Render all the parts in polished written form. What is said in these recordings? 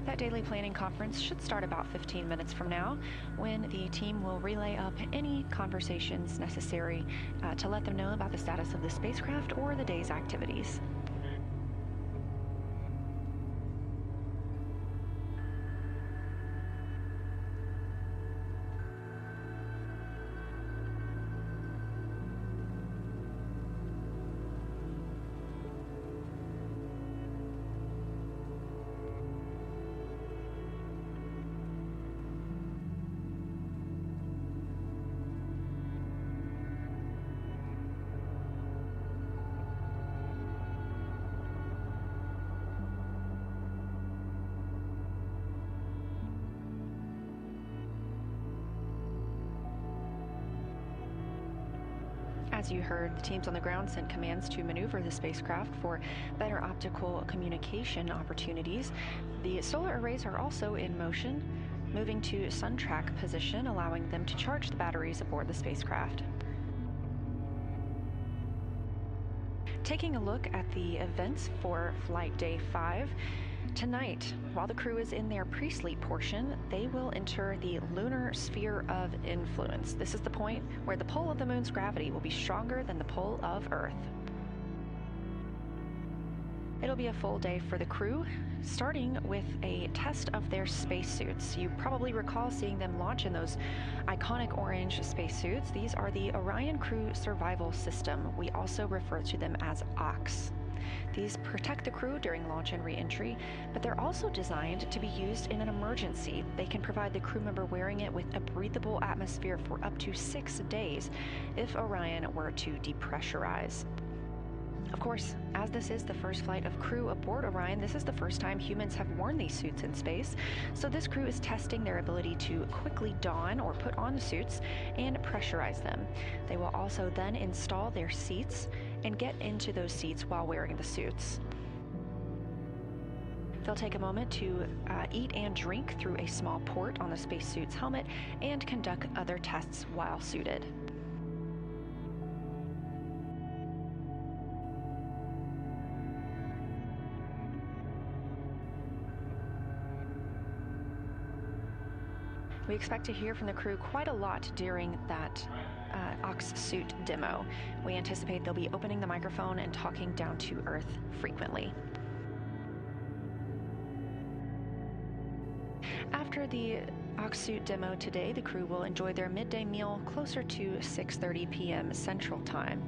That daily planning conference should start about 15 minutes from now, when the team will relay up any conversations necessary to let them know about the status of the spacecraft or the day's activities. As you heard, the teams on the ground sent commands to maneuver the spacecraft for better optical communication opportunities. The solar arrays are also in motion, moving to sun track position, allowing them to charge the batteries aboard the spacecraft. Taking a look at the events for Flight Day 5, tonight, while the crew is in their pre-sleep portion, they will enter the lunar sphere of influence. This is the point where the pull of the moon's gravity will be stronger than the pull of Earth. It'll be a full day for the crew, starting with a test of their spacesuits. You probably recall seeing them launch in those iconic orange spacesuits. These are the Orion Crew Survival System. We also refer to them as OCS. These protect the crew during launch and re-entry, but they're also designed to be used in an emergency. They can provide the crew member wearing it with a breathable atmosphere for up to 6 days if Orion were to depressurize. Of course, as this is the first flight of crew aboard Orion, this is the first time humans have worn these suits in space, so this crew is testing their ability to quickly don or put on the suits and pressurize them. They will also then install their seats and get into those seats while wearing the suits. They'll take a moment to eat and drink through a small port on the spacesuit's helmet and conduct other tests while suited. We expect to hear from the crew quite a lot during that OCS suit demo. We anticipate they'll be opening the microphone and talking down to Earth frequently. After the OCS suit demo today, the crew will enjoy their midday meal closer to 6:30 p.m. Central Time.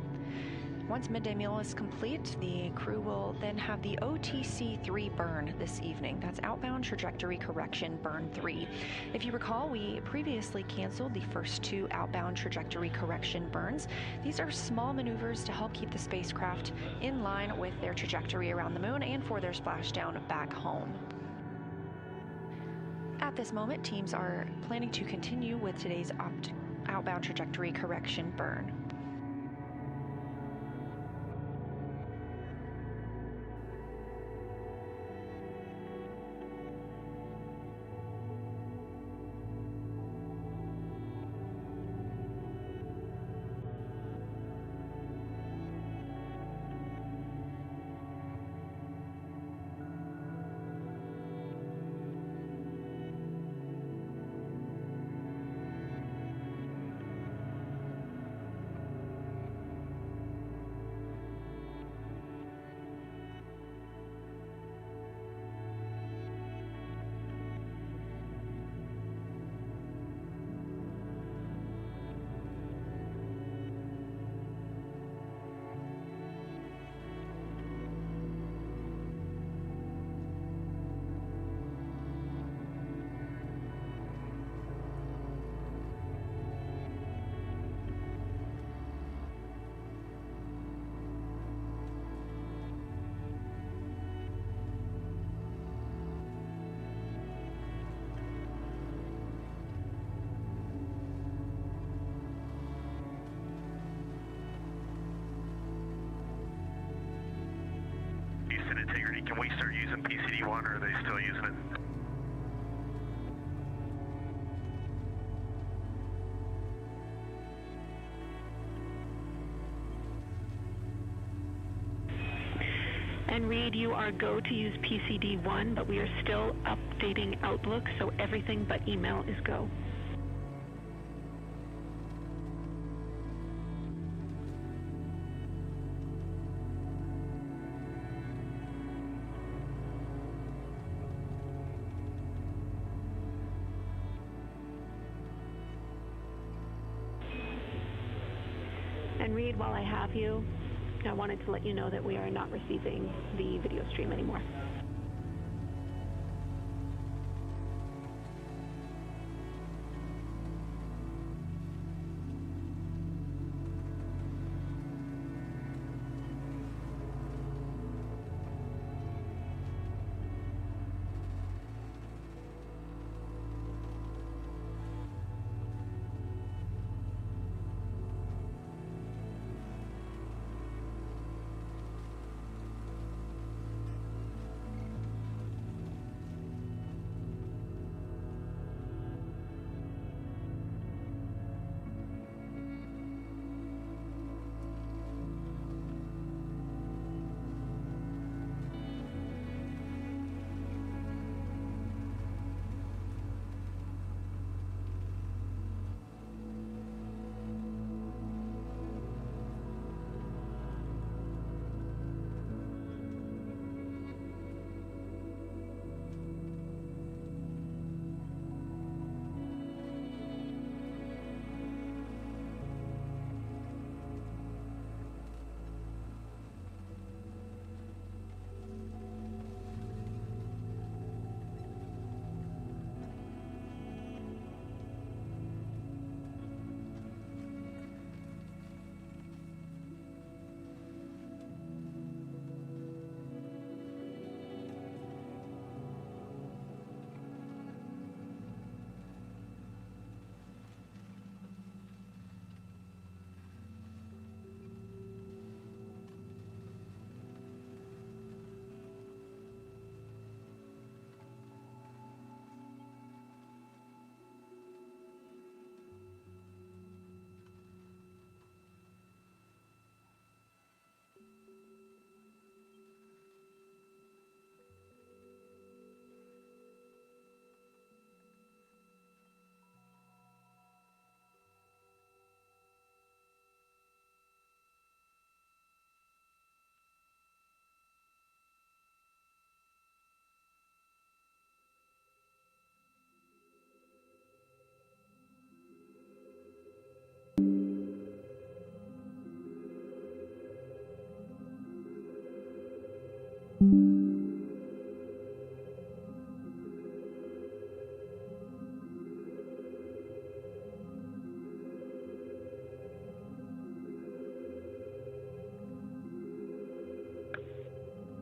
Once midday meal is complete, the crew will then have the OTC-3 burn this evening. That's Outbound Trajectory Correction Burn 3. If you recall, we previously canceled the first 2 outbound trajectory correction burns. These are small maneuvers to help keep the spacecraft in line with their trajectory around the moon and for their splashdown back home. At this moment, teams are planning to continue with today's outbound trajectory correction burn. Integrity, can we start using PCD-1 or are they still using it? En Reed, you are go to use PCD1, but we are still updating Outlook, so everything but email is go. And Reed, while I have you, I wanted to let you know that we are not receiving the video stream anymore.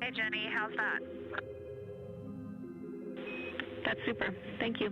Hey Jenny, how's that? That's super. Thank you.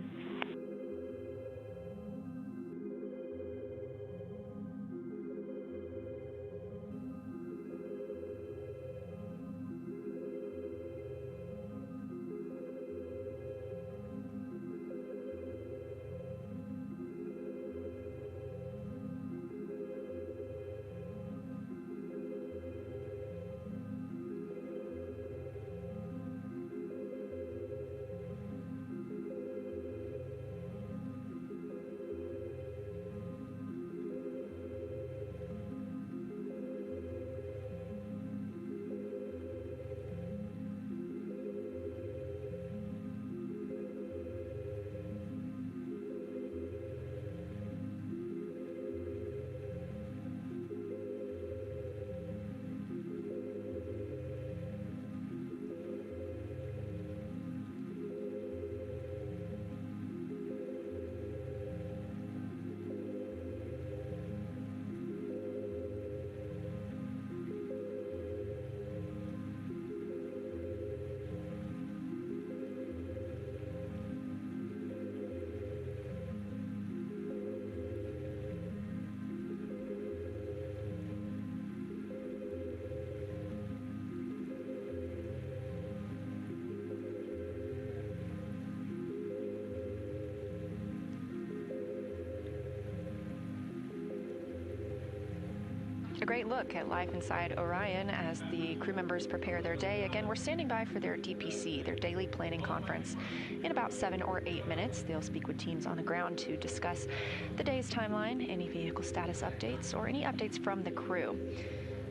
great look at life inside Orion as the crew members prepare their day. Again, we're standing by for their DPC, their daily planning conference. In about 7 or 8 minutes, they'll speak with teams on the ground to discuss the day's timeline, any vehicle status updates, or any updates from the crew.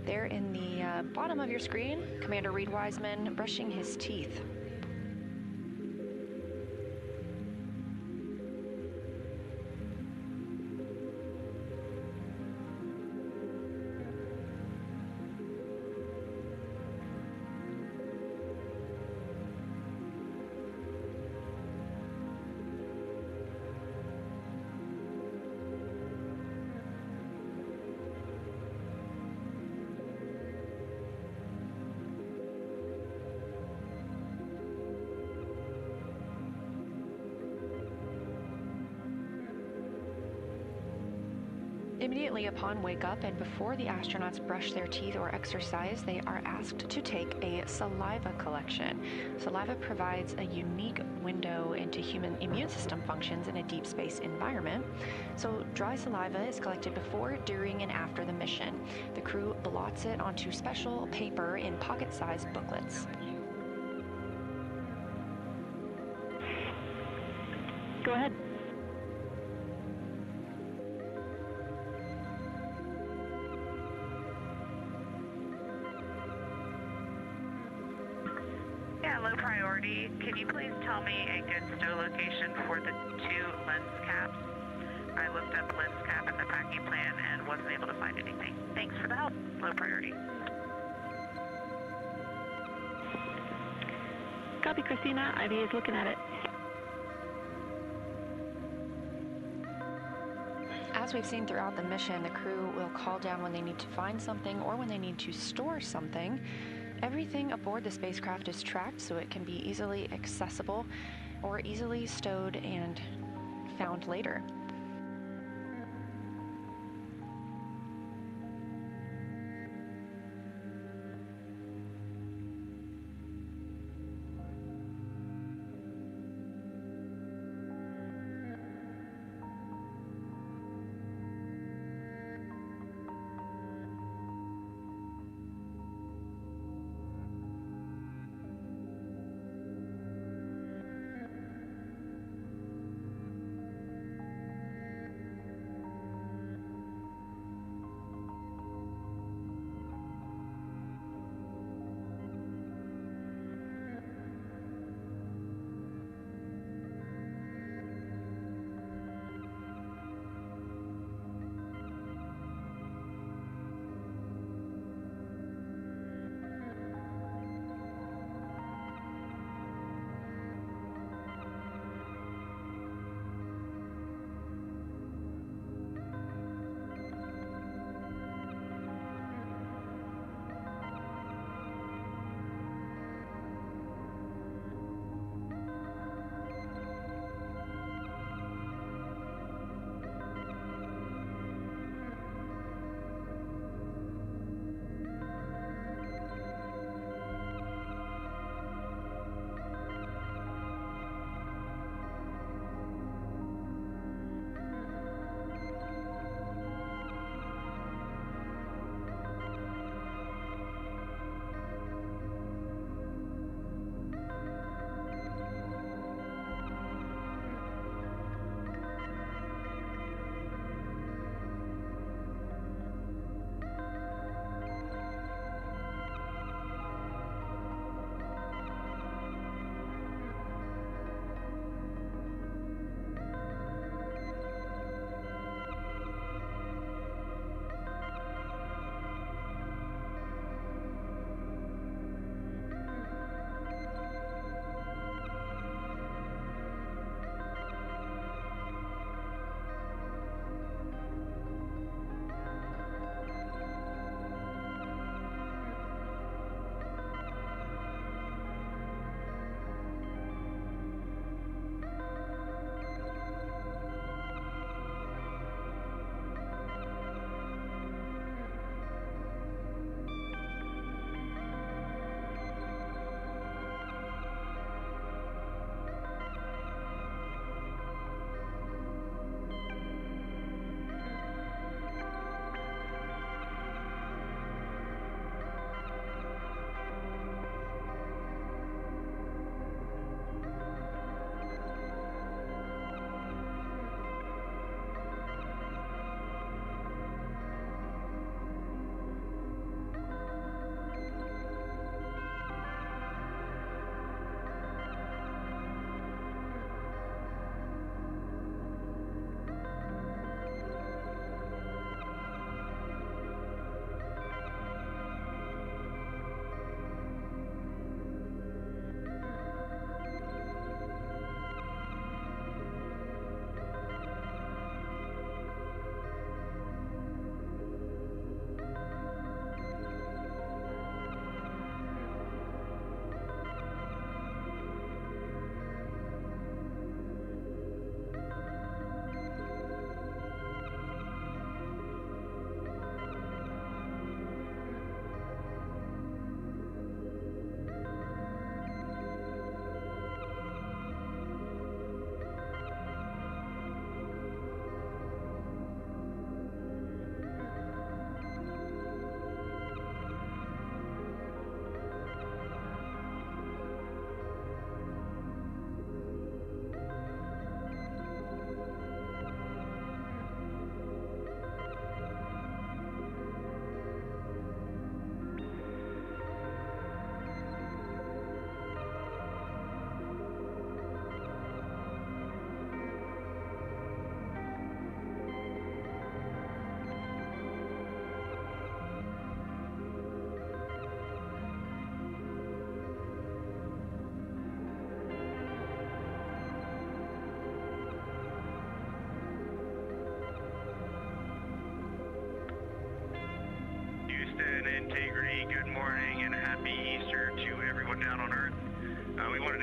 There in the bottom of your screen, Commander Reed Wiseman brushing his teeth. Immediately upon wake up and before the astronauts brush their teeth or exercise, they are asked to take a saliva collection. Saliva provides a unique window into human immune system functions in a deep space environment. So dry saliva is collected before, during, and after the mission. The crew blots it onto special paper in pocket-sized booklets. Go ahead. Low priority. Can you please tell me a good stow location for the 2 lens caps? I looked up lens cap in the packing plan and wasn't able to find anything. Thanks for the help. Low priority. Copy, Christina. Ivy is looking at it. As we've seen throughout the mission, the crew will call down when they need to find something or when they need to store something. Everything aboard the spacecraft is tracked so it can be easily accessible or easily stowed and found later.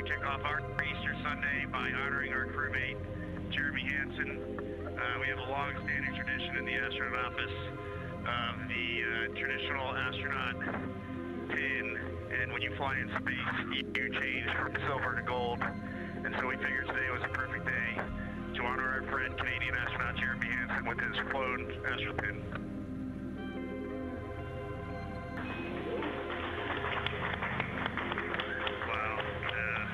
kick off our Easter Sunday by honoring our crewmate, Jeremy Hansen. We have a long-standing tradition in the astronaut office of the traditional astronaut pin, and when you fly in space, you change from silver to gold. And so we figured today was a perfect day to honor our friend, Canadian astronaut Jeremy Hansen, with his flown astro pin. Wow,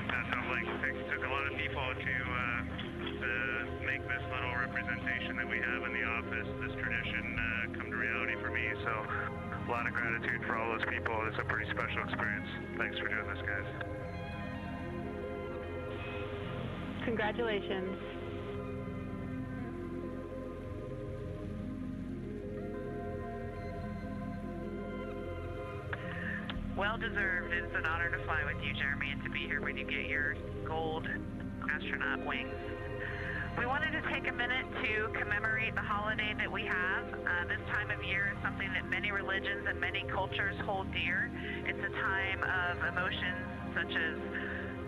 that sounds like it took a lot of people to make this little representation that we have in the office, this tradition, come to reality for me. So a lot of gratitude for all those people. It's a pretty special experience. Thanks for doing this, guys. Congratulations. Well deserved. It's an honor to fly with you, Jeremy, and to be here when you get your gold astronaut wings. We wanted to take a minute to commemorate the holiday that we have. This time of year is something that many religions and many cultures hold dear. It's a time of emotions such as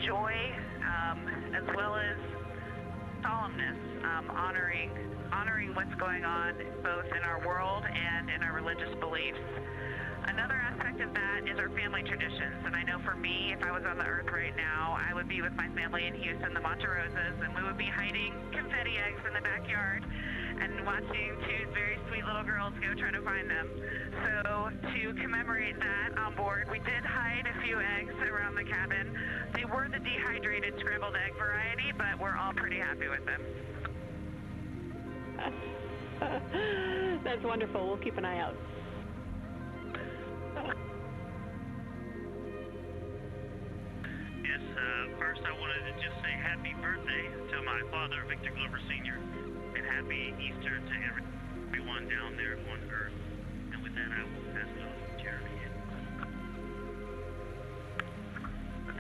joy, as well as solemnness, honoring what's going on both in our world and in our religious beliefs. Another aspect of that is our family traditions, and I know for me, if I was on the Earth right now, I would be with my family in Houston, the Monte Rosas, and we would be hiding confetti eggs in the backyard and watching two very sweet little girls go try to find them. So to commemorate that on board, we did hide a few eggs around the cabin. They were the dehydrated scrambled egg variety, but we're all pretty happy with them. That's wonderful. We'll keep an eye out. Yes, first I wanted to just say happy birthday to my father, Victor Glover Sr., and happy Easter to everyone down there on Earth. And with that, I will pass it on to Jeremy.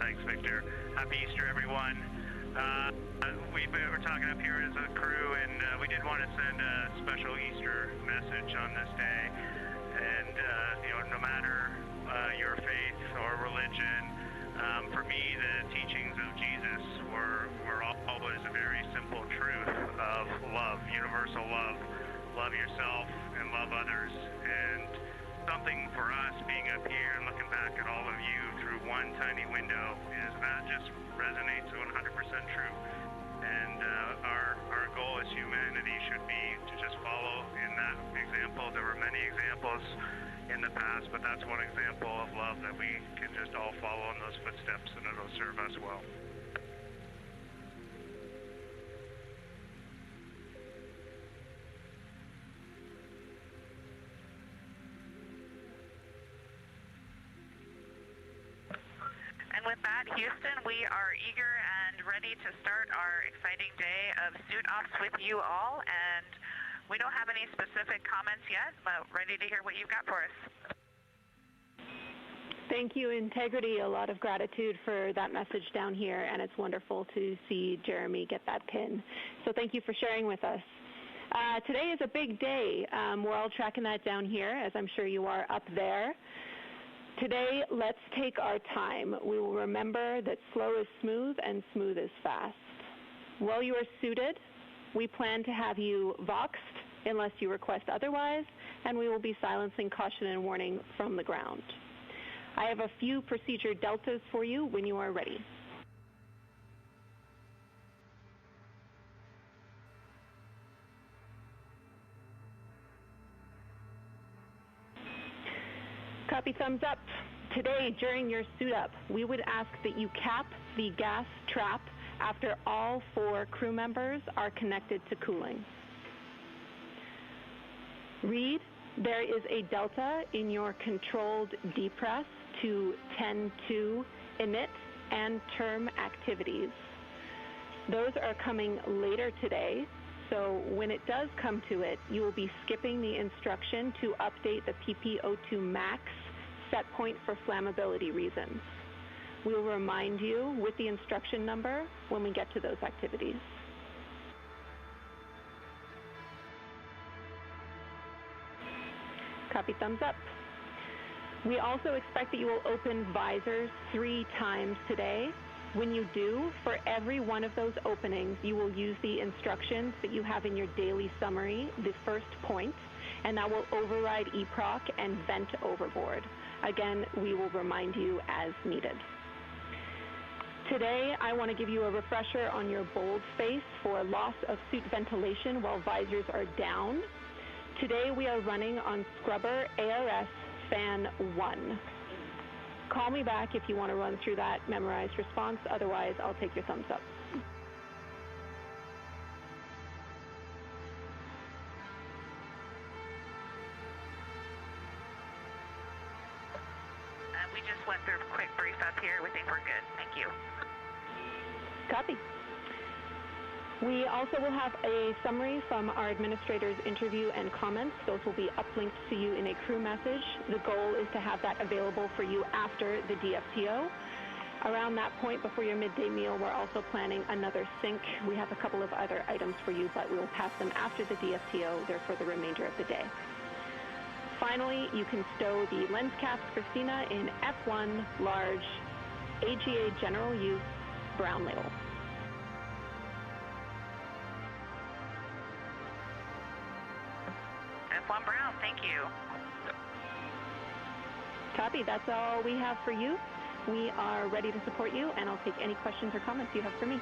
Thanks, Victor. Happy Easter, everyone. We're talking up here as a crew, and we did want to send a special Easter message on this day. And, no matter your faith or religion, for me, the teachings of Jesus were always a very simple truth of love, universal love. Love yourself and love others. And something for us being up here and looking back at all of you through one tiny window is that just resonates 100% true. And our goal as humanity should be to just follow in that example. There were many examples in the past, but that's one example of love that we can just all follow in those footsteps, and it'll serve us well. And with that, Houston, we are eager and ready to start our exciting day of suit ops with you all, and we don't have any specific comments yet, but ready to hear what you've got for us. Thank you, Integrity. A lot of gratitude for that message down here, and it's wonderful to see Jeremy get that pin. So thank you for sharing with us. Today is a big day. We're all tracking that down here, as I'm sure you are up there. Today, let's take our time. We will remember that slow is smooth and smooth is fast. While you are suited, we plan to have you voxed unless you request otherwise, and we will be silencing caution and warning from the ground. I have a few procedure deltas for you when you are ready. Copy, thumbs up. Today, during your suit up, we would ask that you cap the gas trap after all 4 crew members are connected to cooling. Read, there is a delta in your controlled depress to 10-2 init and term activities. Those are coming later today, so when it does come to it, you will be skipping the instruction to update the PP02 max set point for flammability reasons. We will remind you with the instruction number when we get to those activities. Copy, thumbs up. We also expect that you will open visors 3 times today. When you do, for every one of those openings, you will use the instructions that you have in your daily summary, the first point, and that will override EPROC and vent overboard. Again, we will remind you as needed. Today, I want to give you a refresher on your bold face for loss of suit ventilation while visors are down. Today, we are running on scrubber ARS fan 1. Call me back if you want to run through that memorized response. Otherwise, I'll take your thumbs up. We just went through a quick brief up here. We think we're good. Thank you. Copy. We also will have a summary from our administrator's interview and comments. Those will be uplinked to you in a crew message. The goal is to have that available for you after the DFTO. Around that point, before your midday meal, we're also planning another sync. We have a couple of other items for you, but we will pass them after the DFTO. They're for the remainder of the day. Finally, you can stow the lens caps, Christina, in F1 large AGA general use brown label. F1 brown, thank you. Copy, that's all we have for you. We are ready to support you, and I'll take any questions or comments you have for me.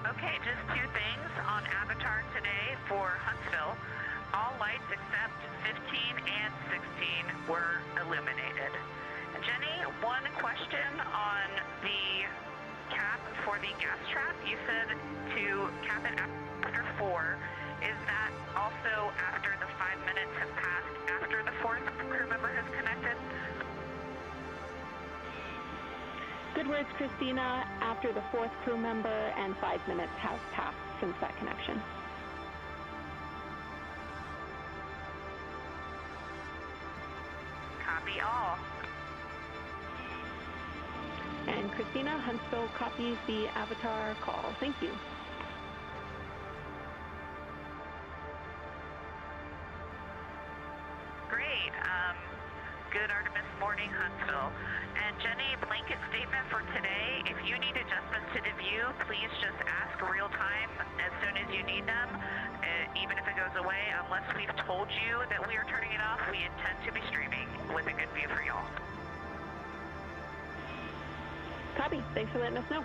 Okay, just two things on Avatar today for Huntsville. All lights except 15 and 16 were illuminated. Jenny, one question on the cap for the gas trap. You said to cap it after 4. Is that also after the 5 minutes have passed after the 4th crew member has connected? Good words, Christina. After the 4th crew member and 5 minutes have passed since that connection. Copy all. And Christina, Huntsville copies the Avatar call. Thank you. Great. Good Artemis morning, Huntsville. And Jenny, blanket statement for today. If you need adjustments to the view, please just ask real time as soon as you need them. Even if it goes away, unless we've told you that we are turning it off, we intend to be streaming with a good view for y'all. Copy. Thanks for letting us know.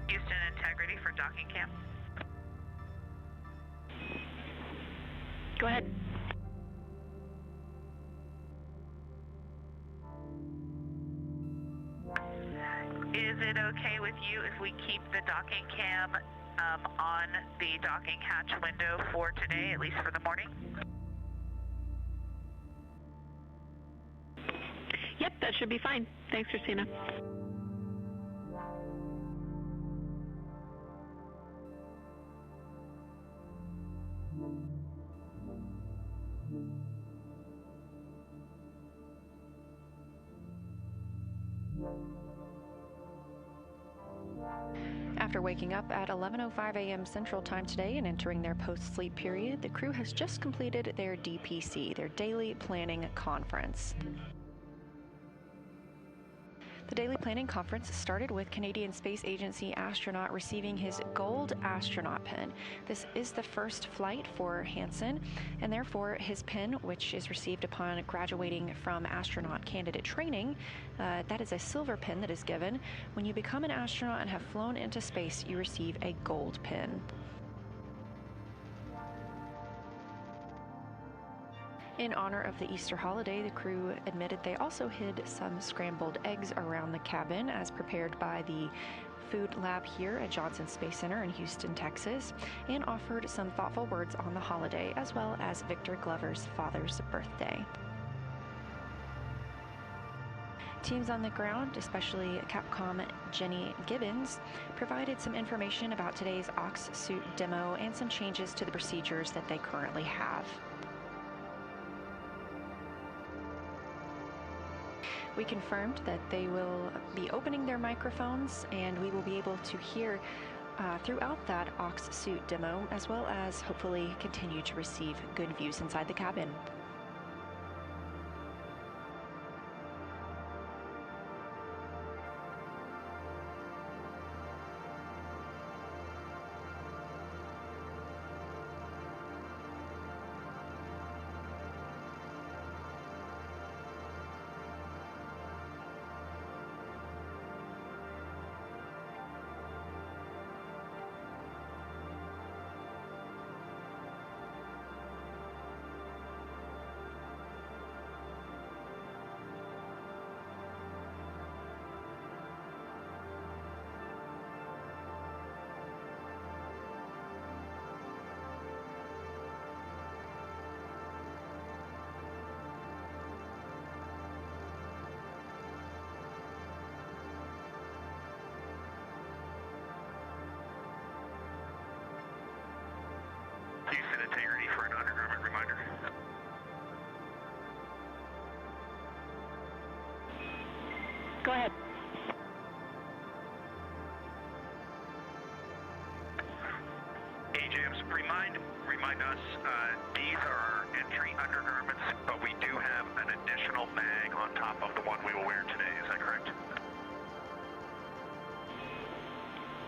Houston integrity for docking cam. Go ahead. Is it okay with you if we keep the docking cam on the docking hatch window for today, at least for the morning? Yep, that should be fine. Thanks, Christina. After waking up at 11:05 a.m. Central Time today and entering their post-sleep period, the crew has just completed their DPC, their Daily Planning Conference. The Daily Planning Conference started with Canadian Space Agency astronaut receiving his gold astronaut pin. This is the first flight for Hansen, and therefore his pin, which is received upon graduating from astronaut candidate training, that is a silver pin that is given. When you become an astronaut and have flown into space, you receive a gold pin. In honor of the Easter holiday, the crew admitted they also hid some scrambled eggs around the cabin as prepared by the food lab here at Johnson Space Center in Houston, Texas, and offered some thoughtful words on the holiday as well as Victor Glover's father's birthday. Teams on the ground, especially Capcom Jenny Gibbons, provided some information about today's Ox suit demo and some changes to the procedures that they currently have. We confirmed that they will be opening their microphones and we will be able to hear throughout that Ox suit demo, as well as hopefully continue to receive good views inside the cabin. Houston integrity for an undergarment reminder. Go ahead. AJMs, remind us, these are our entry undergarments, but we do have an additional mag on top of the one we will wear today. Is that correct?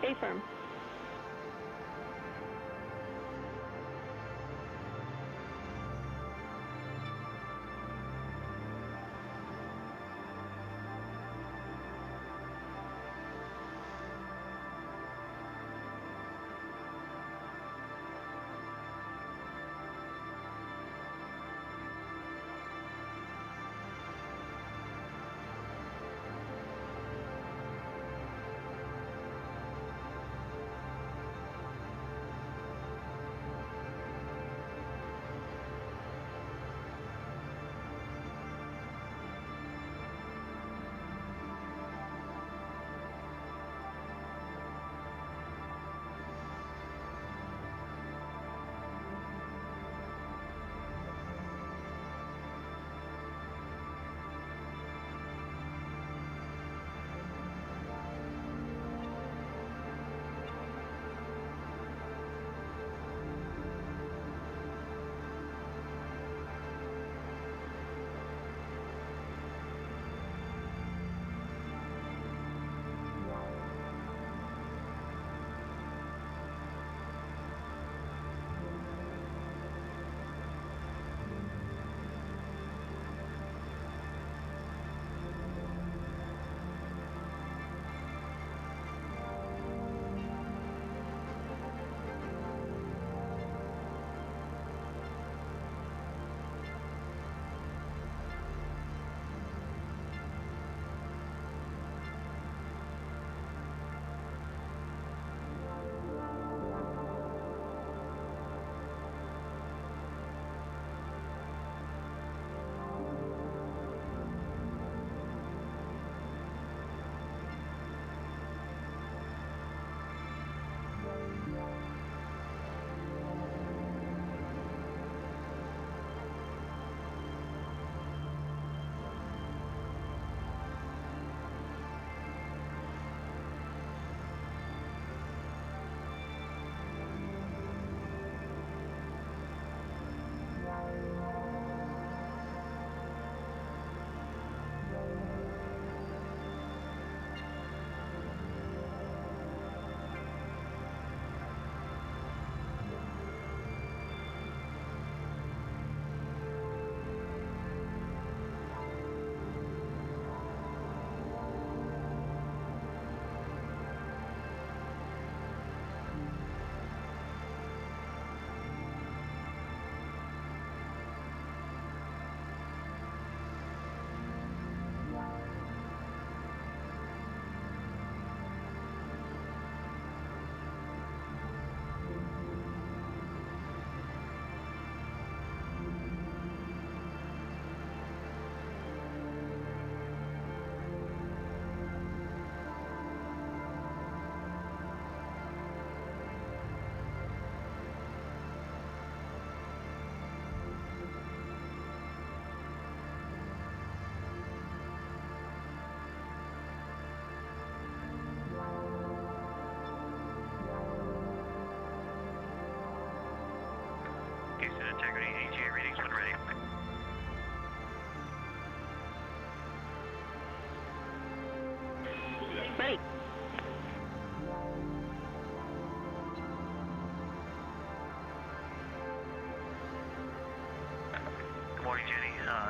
Affirm.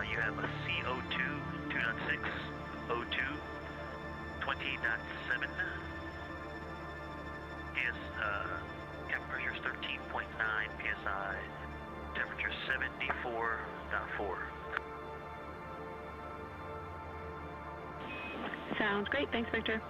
You have a CO2 2.6, O2 20.7. Cabin pressure is 13.9 psi. Temperature 74.4. Sounds great. Thanks, Victor.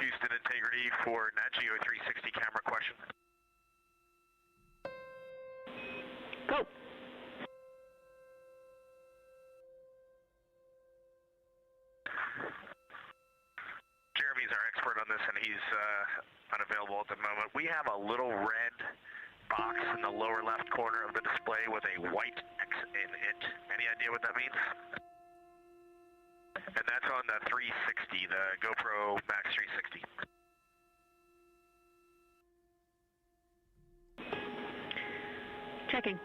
Houston integrity for Nat Geo 360 camera question. Go. Jeremy's our expert on this, and he's unavailable at the moment. We have a little red box in the lower left corner of the display with a white X in it. Any idea what that means? And that's on the 360, the GoPro Max 360. Checking.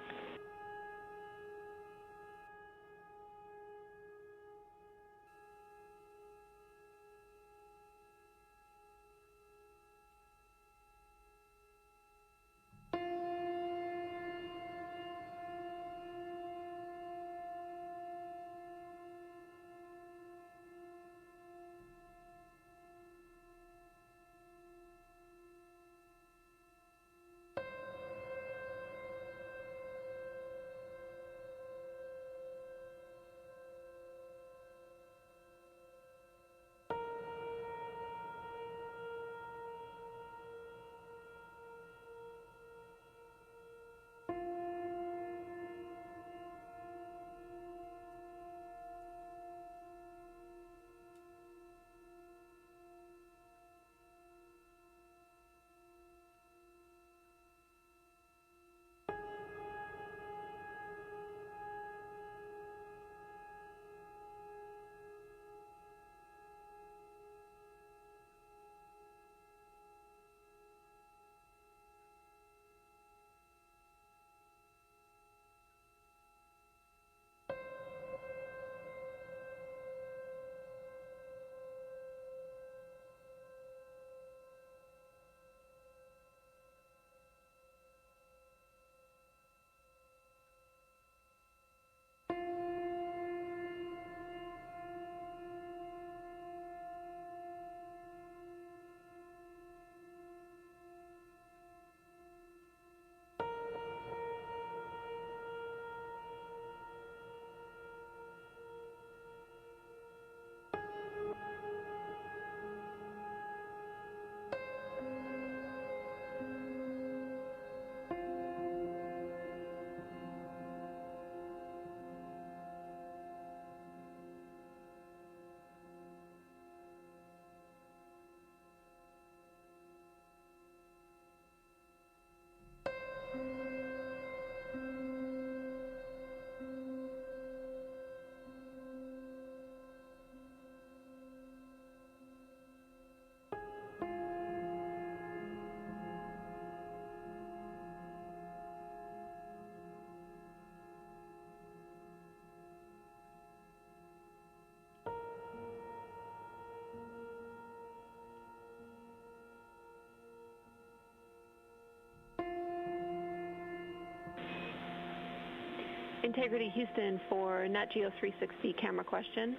Integrity Houston for Nat Geo 360 camera question.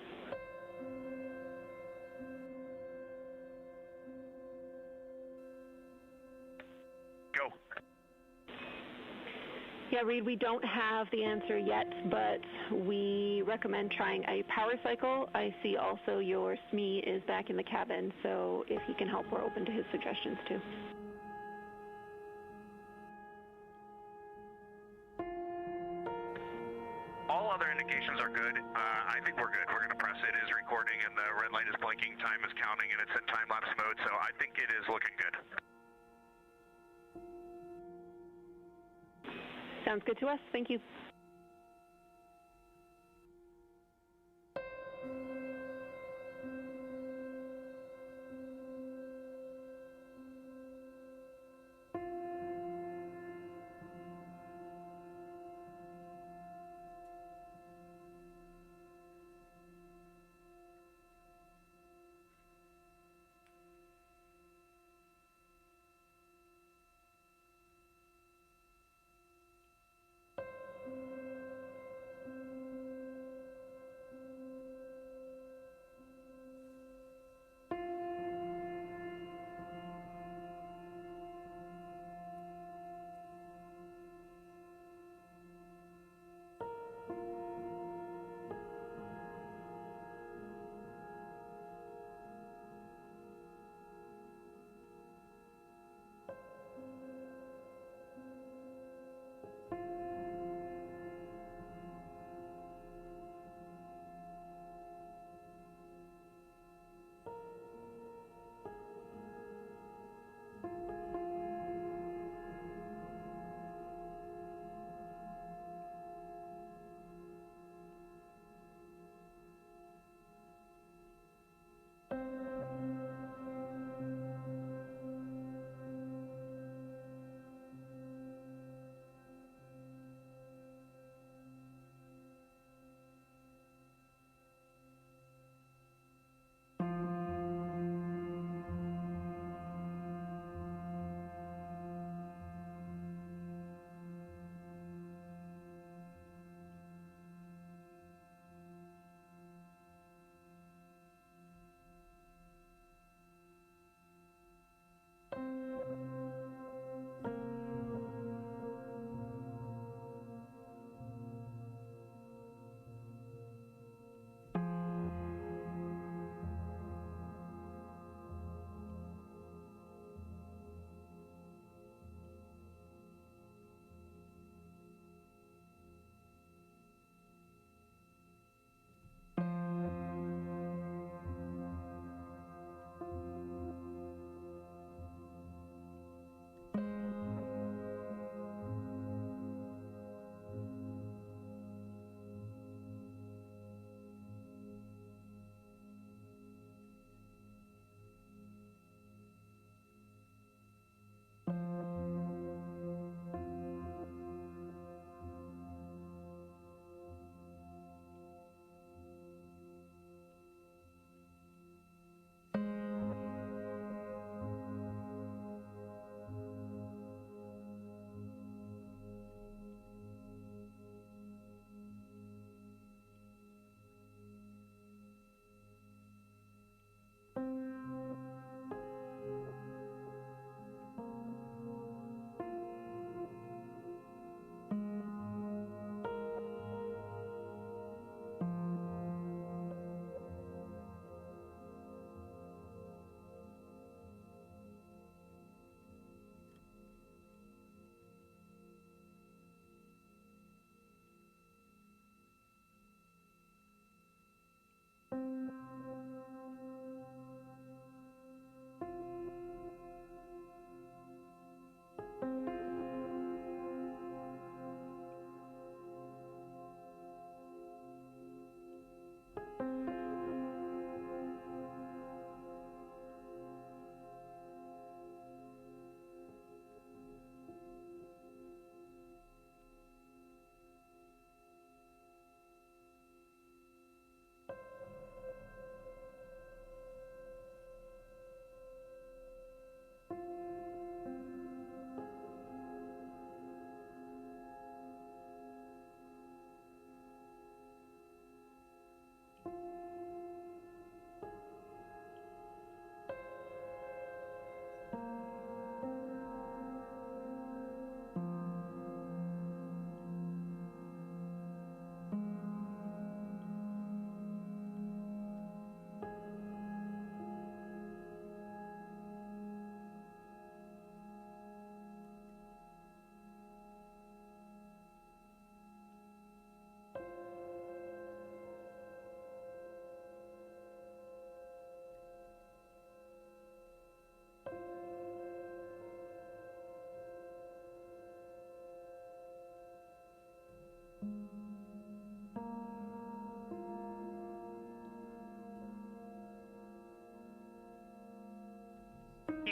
Go. Yeah, Reed, we don't have the answer yet, but we recommend trying a power cycle. I see also your SME is back in the cabin, so if he can help, we're open to his suggestions too. All other indications are good. I think we're good. We're going to press it is recording and the red light is blinking, time is counting, and it's in time-lapse mode, so I think it is looking good. Sounds good to us. Thank you.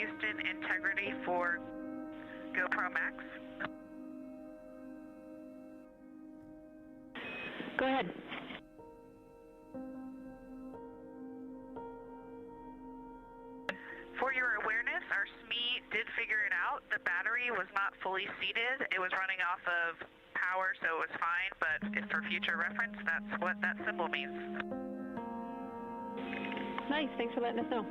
Houston, integrity for GoPro Max. Go ahead. For your awareness, our SME did figure it out. The battery was not fully seated. It was running off of power, so it was fine, but for future reference, that's what that symbol means. Nice, thanks for letting us know.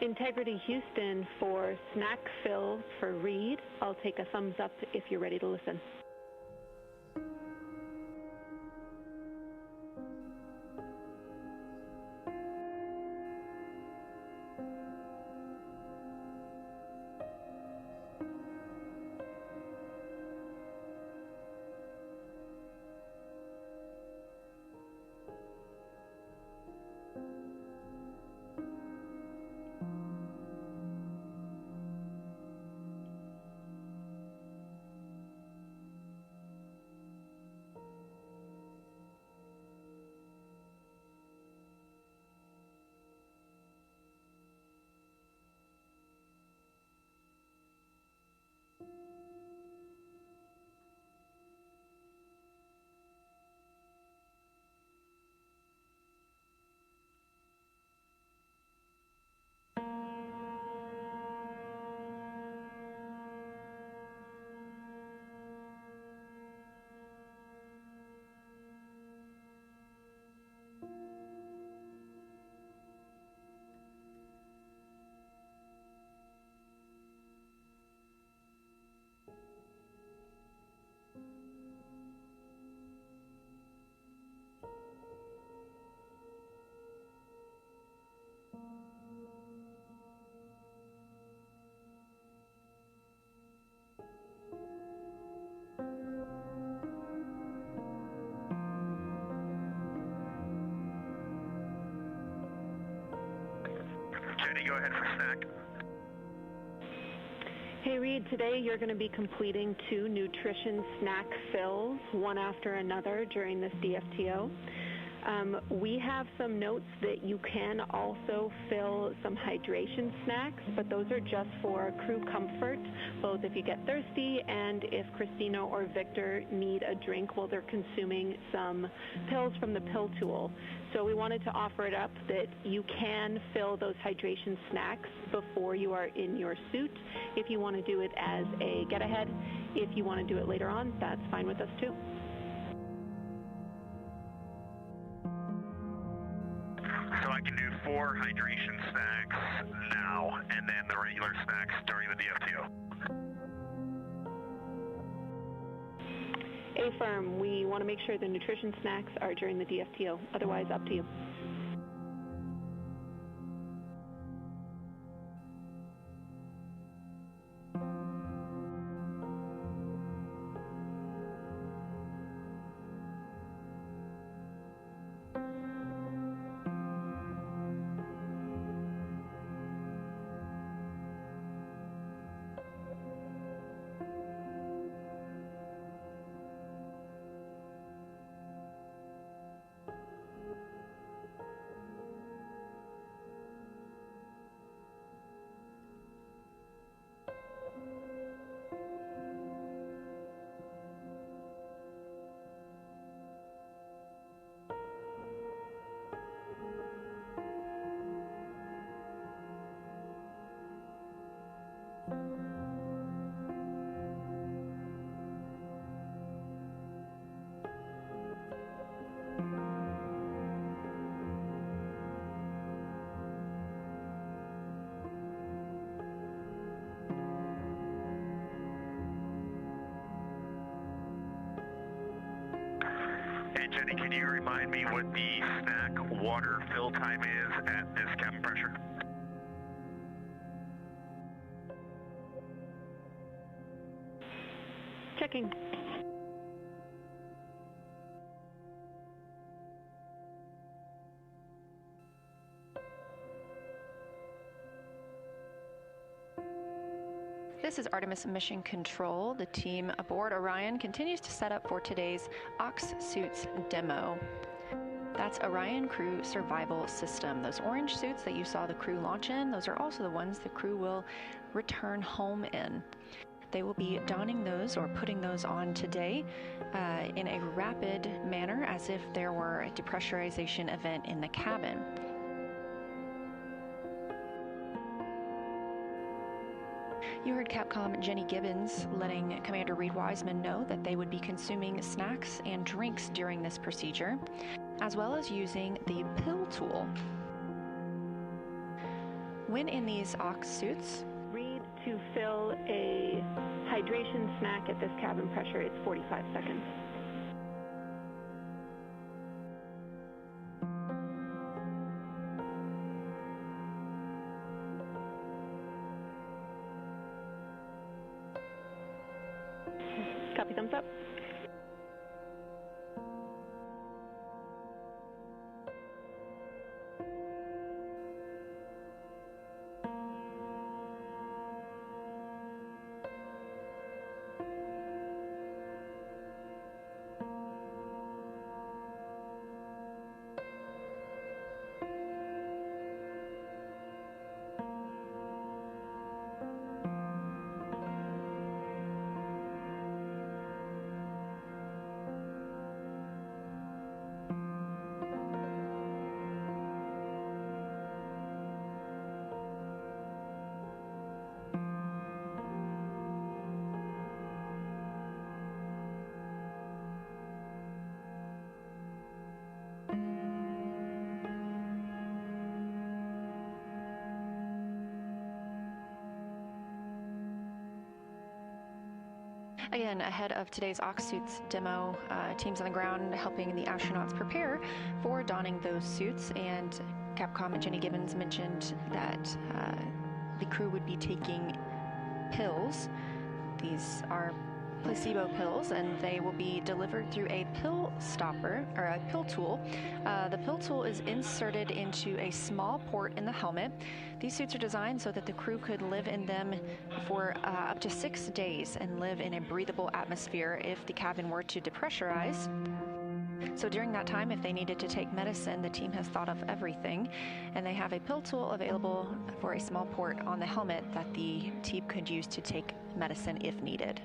Integrity Houston for snack fills for Reed. I'll take a thumbs up if you're ready to listen. Jenny, go ahead for snack. Hey Reed, today you're going to be completing 2 nutrition snack fills, one after another during this DFTO. We have some notes that you can also fill some hydration snacks, but those are just for crew comfort, both if you get thirsty and if Christina or Victor need a drink while they're consuming some pills from the pill tool. So we wanted to offer it up that you can fill those hydration snacks before you are in your suit. If you want to do it as a get-ahead, if you want to do it later on, that's fine with us too. So I can do 4 hydration snacks now, and then the regular snacks during the DFTO. Affirm, we want to make sure the nutrition snacks are during the DFTO. Otherwise, up to you. And Jenny, can you remind me what the snack water fill time is at this cabin pressure? checking. This is Artemis Mission Control. The team aboard Orion continues to set up for today's Ox Suits demo. That's Orion Crew Survival System. Those orange suits that you saw the crew launch in, those are also the ones the crew will return home in. They will be donning those or putting those on today in a rapid manner, as if there were a depressurization event in the cabin. You heard Capcom Jenny Gibbons letting Commander Reed Wiseman know that they would be consuming snacks and drinks during this procedure, as well as using the pill tool. When in these Ox suits, Reed to fill a hydration snack at this cabin pressure. It's 45 seconds. Copy, thumbs up. Again, ahead of today's Ox Suits demo, teams on the ground helping the astronauts prepare for donning those suits, and Capcom and Jenny Gibbons mentioned that the crew would be taking pills. These are placebo pills, and they will be delivered through a pill stopper, or a pill tool. The pill tool is inserted into a small port in the helmet. These suits are designed so that the crew could live in them for up to 6 days and live in a breathable atmosphere if the cabin were to depressurize. So during that time, if they needed to take medicine, the team has thought of everything, and they have a pill tool available for a small port on the helmet that the team could use to take medicine if needed.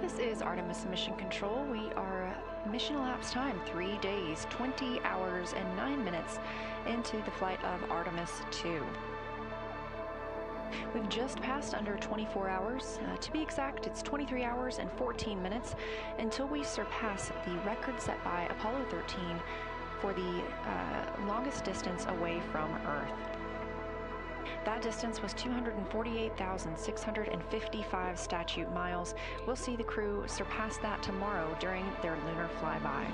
This is Artemis Mission Control. We are mission elapsed time 3 days, 20 hours, and 9 minutes into the flight of Artemis II. We've just passed under 24 hours. To be exact, it's 23 hours and 14 minutes until we surpass the record set by Apollo 13 for the longest distance away from Earth. That distance was 248,655 statute miles. We'll see the crew surpass that tomorrow during their lunar flyby.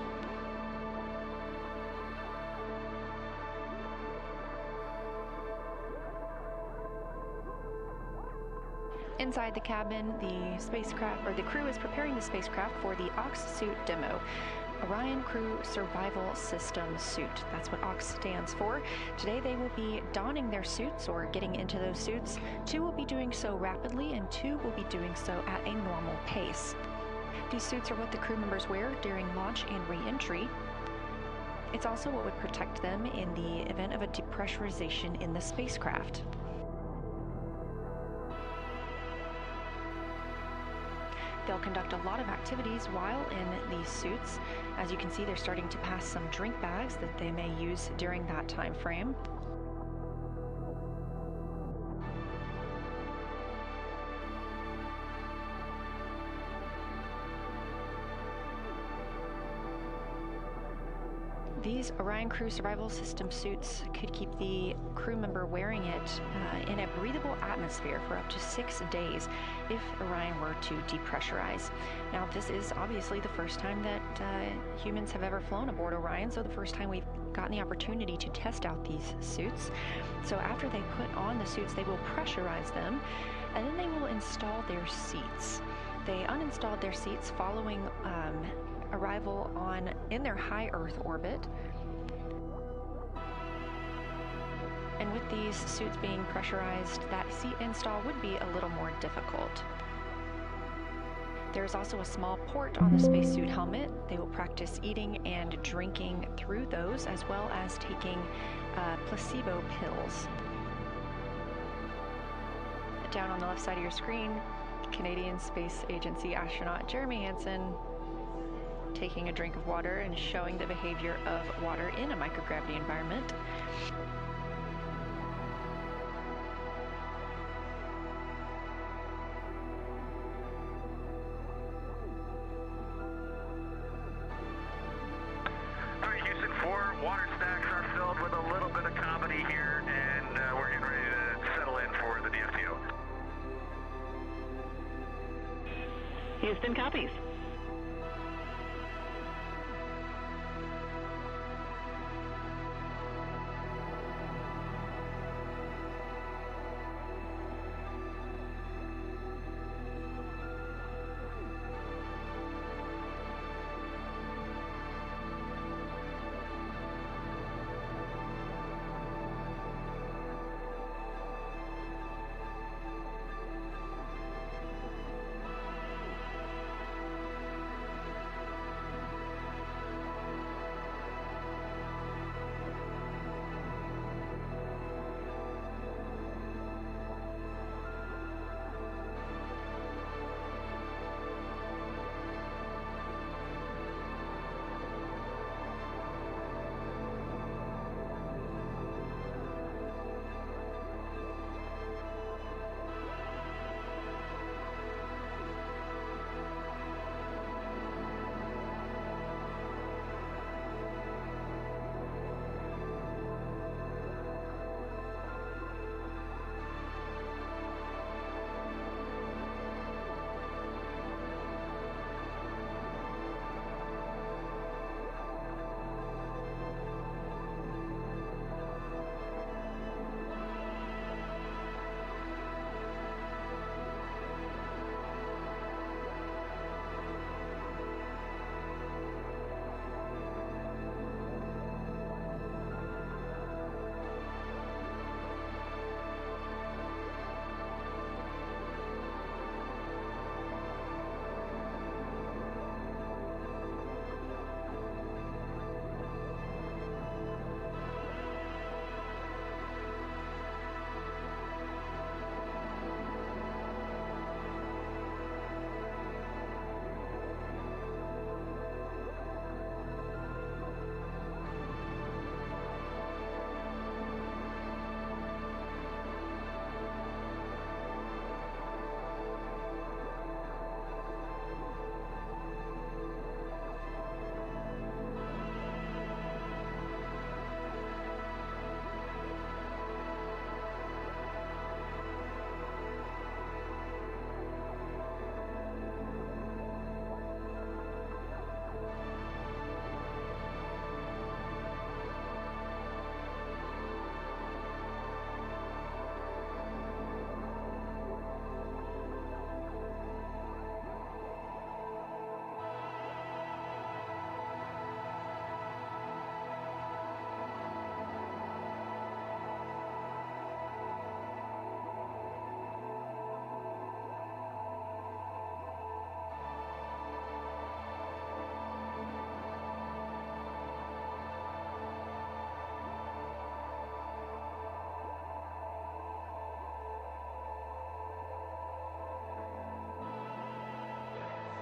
Inside the cabin, the crew is preparing the spacecraft for the OX suit demo. Orion Crew Survival System Suit. That's what OX stands for. Today they will be donning their suits or getting into those suits. 2 will be doing so rapidly and 2 will be doing so at a normal pace. These suits are what the crew members wear during launch and re-entry. It's also what would protect them in the event of a depressurization in the spacecraft. They'll conduct a lot of activities while in these suits. As you can see, they're starting to pass some drink bags that they may use during that time frame. These Orion Crew Survival System suits could keep the crew member wearing it in a breathable atmosphere for up to 6 days if Orion were to depressurize. Now, this is obviously the first time that humans have ever flown aboard Orion, so the first time we've gotten the opportunity to test out these suits. So after they put on the suits, they will pressurize them, and then they will install their seats. They uninstalled their seats following arrival in their high Earth orbit. And with these suits being pressurized, that seat install would be a little more difficult. There's also a small port on the spacesuit helmet. They will practice eating and drinking through those, as well as taking placebo pills. Down on the left side of your screen, Canadian Space Agency astronaut Jeremy Hansen taking a drink of water and showing the behavior of water in a microgravity environment. All right, Houston 4, water stacks are filled with a little bit of comedy here, and we're getting ready to settle in for the DFTO. Houston copies.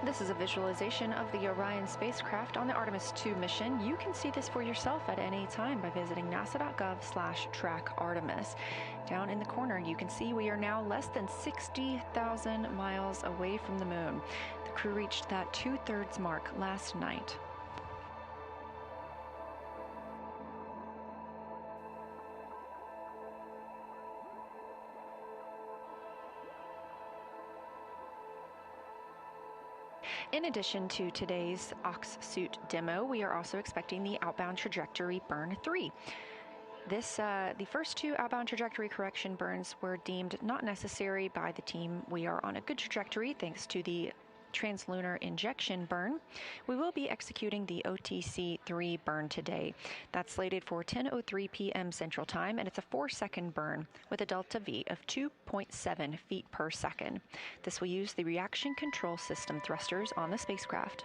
This is a visualization of the Orion spacecraft on the Artemis II mission. You can see this for yourself at any time by visiting nasa.gov/trackartemis. Down in the corner, you can see we are now less than 60,000 miles away from the moon. The crew reached that 2/3 mark last night. In addition to today's Ox suit demo, we are also expecting the outbound trajectory burn 3. The first two outbound trajectory correction burns were deemed not necessary by the team. We are on a good trajectory thanks to the translunar injection burn. We will be executing the OTC-3 burn today. That's slated for 10:03 p.m. Central Time, and it's a 4-second burn with a delta V of 2.7 feet per second. This will use the reaction control system thrusters on the spacecraft.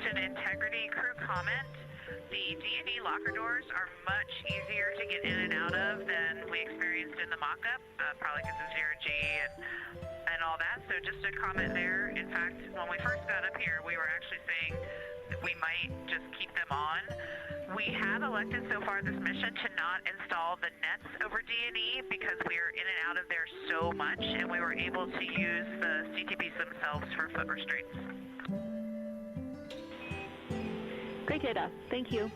mission integrity crew comment. The D&E locker doors are much easier to get in and out of than we experienced in the mock-up, probably because of zero-G and all that. So just a comment there. In fact, when we first got up here, we were actually saying that we might just keep them on. We have elected so far this mission to not install the nets over D&E because we are in and out of there so much, and we were able to use the CTBs themselves for foot restraints. Great data. Thank you.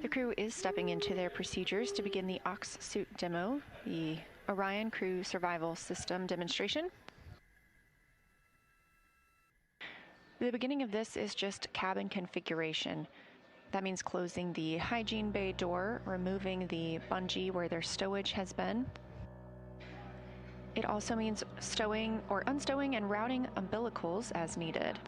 The crew is stepping into their procedures to begin the Ox suit demo, the Orion Crew Survival System demonstration. The beginning of this is just cabin configuration. That means closing the hygiene bay door, removing the bungee where their stowage has been. It also means stowing or unstowing and routing umbilicals as needed.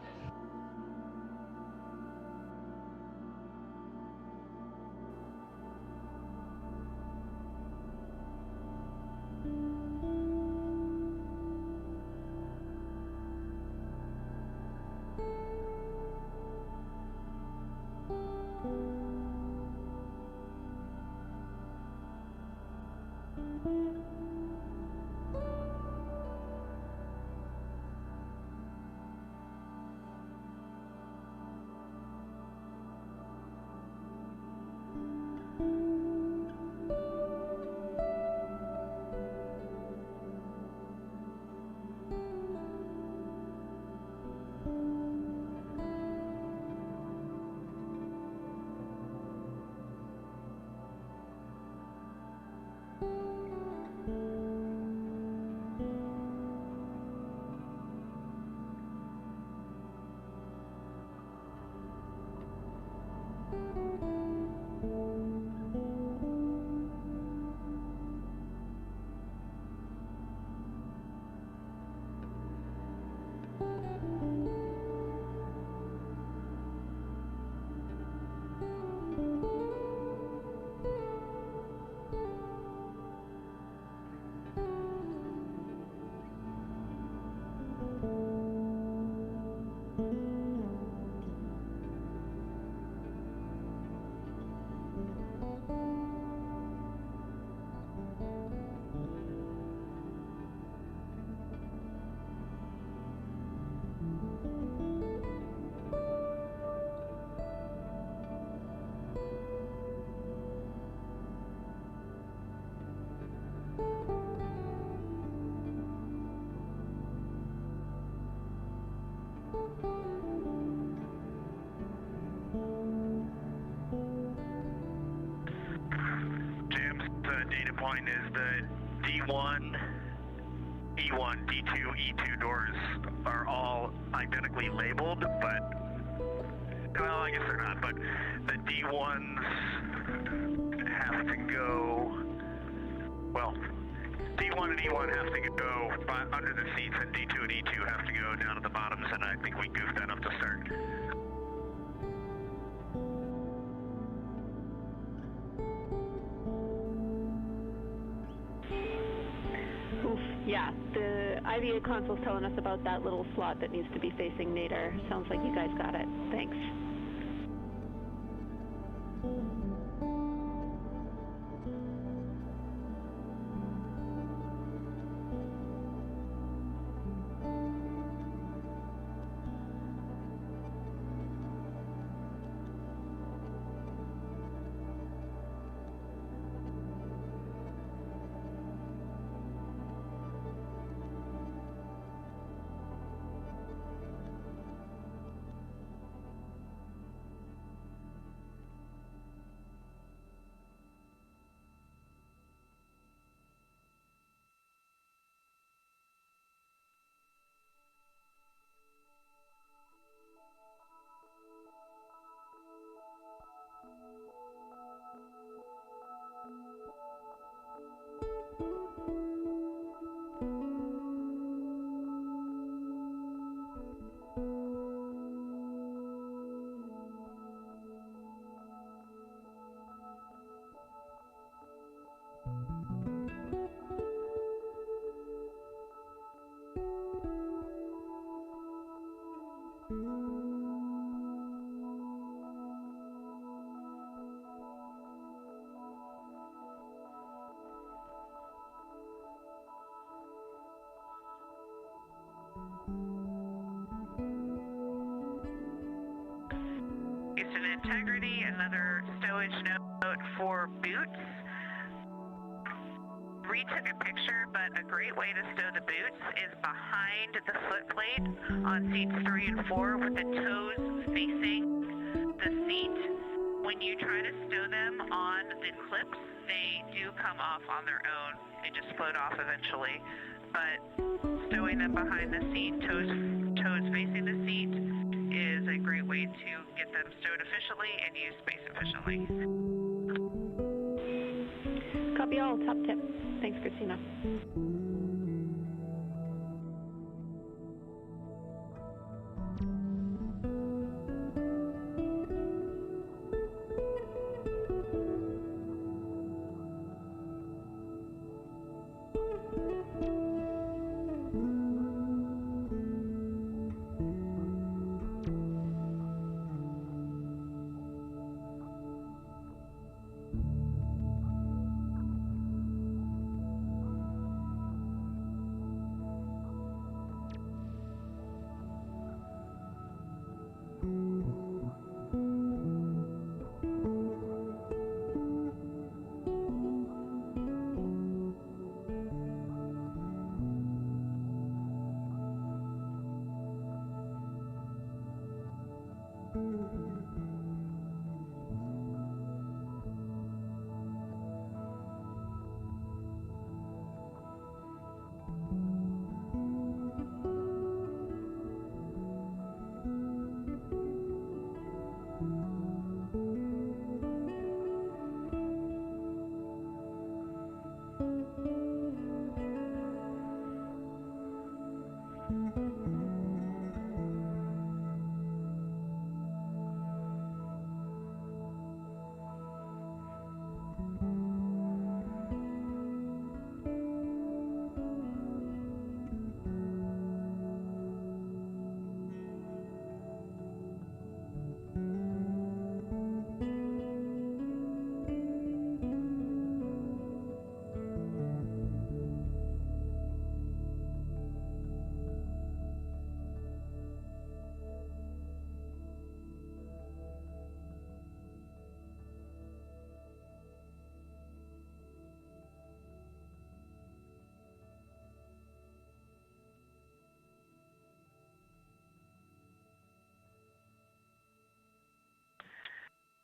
Data point is the D1, E1, D2, E2 doors are all identically labeled, but, well, I guess they're not, but the D1s have to go, well, D1 and E1 have to go under the seats, and D2 and E2 have to go down at the bottoms, and I think we goofed that up to start. Yeah, the IVA console's telling us about that little slot that needs to be facing Nader. Sounds like you guys got it. Thanks. Houston integrity, another stowage note for boots. We took a picture, but a great way to stow the boots is behind the footplate on seats 3 and 4 with the toes facing the seat. When you try to stow them on the clips, they do come off on their own. They just float off eventually. But stowing them behind the seat, toes facing the seat, is a great way to get them stowed efficiently and use space efficiently. Copy all, top tip. Thanks, Christina.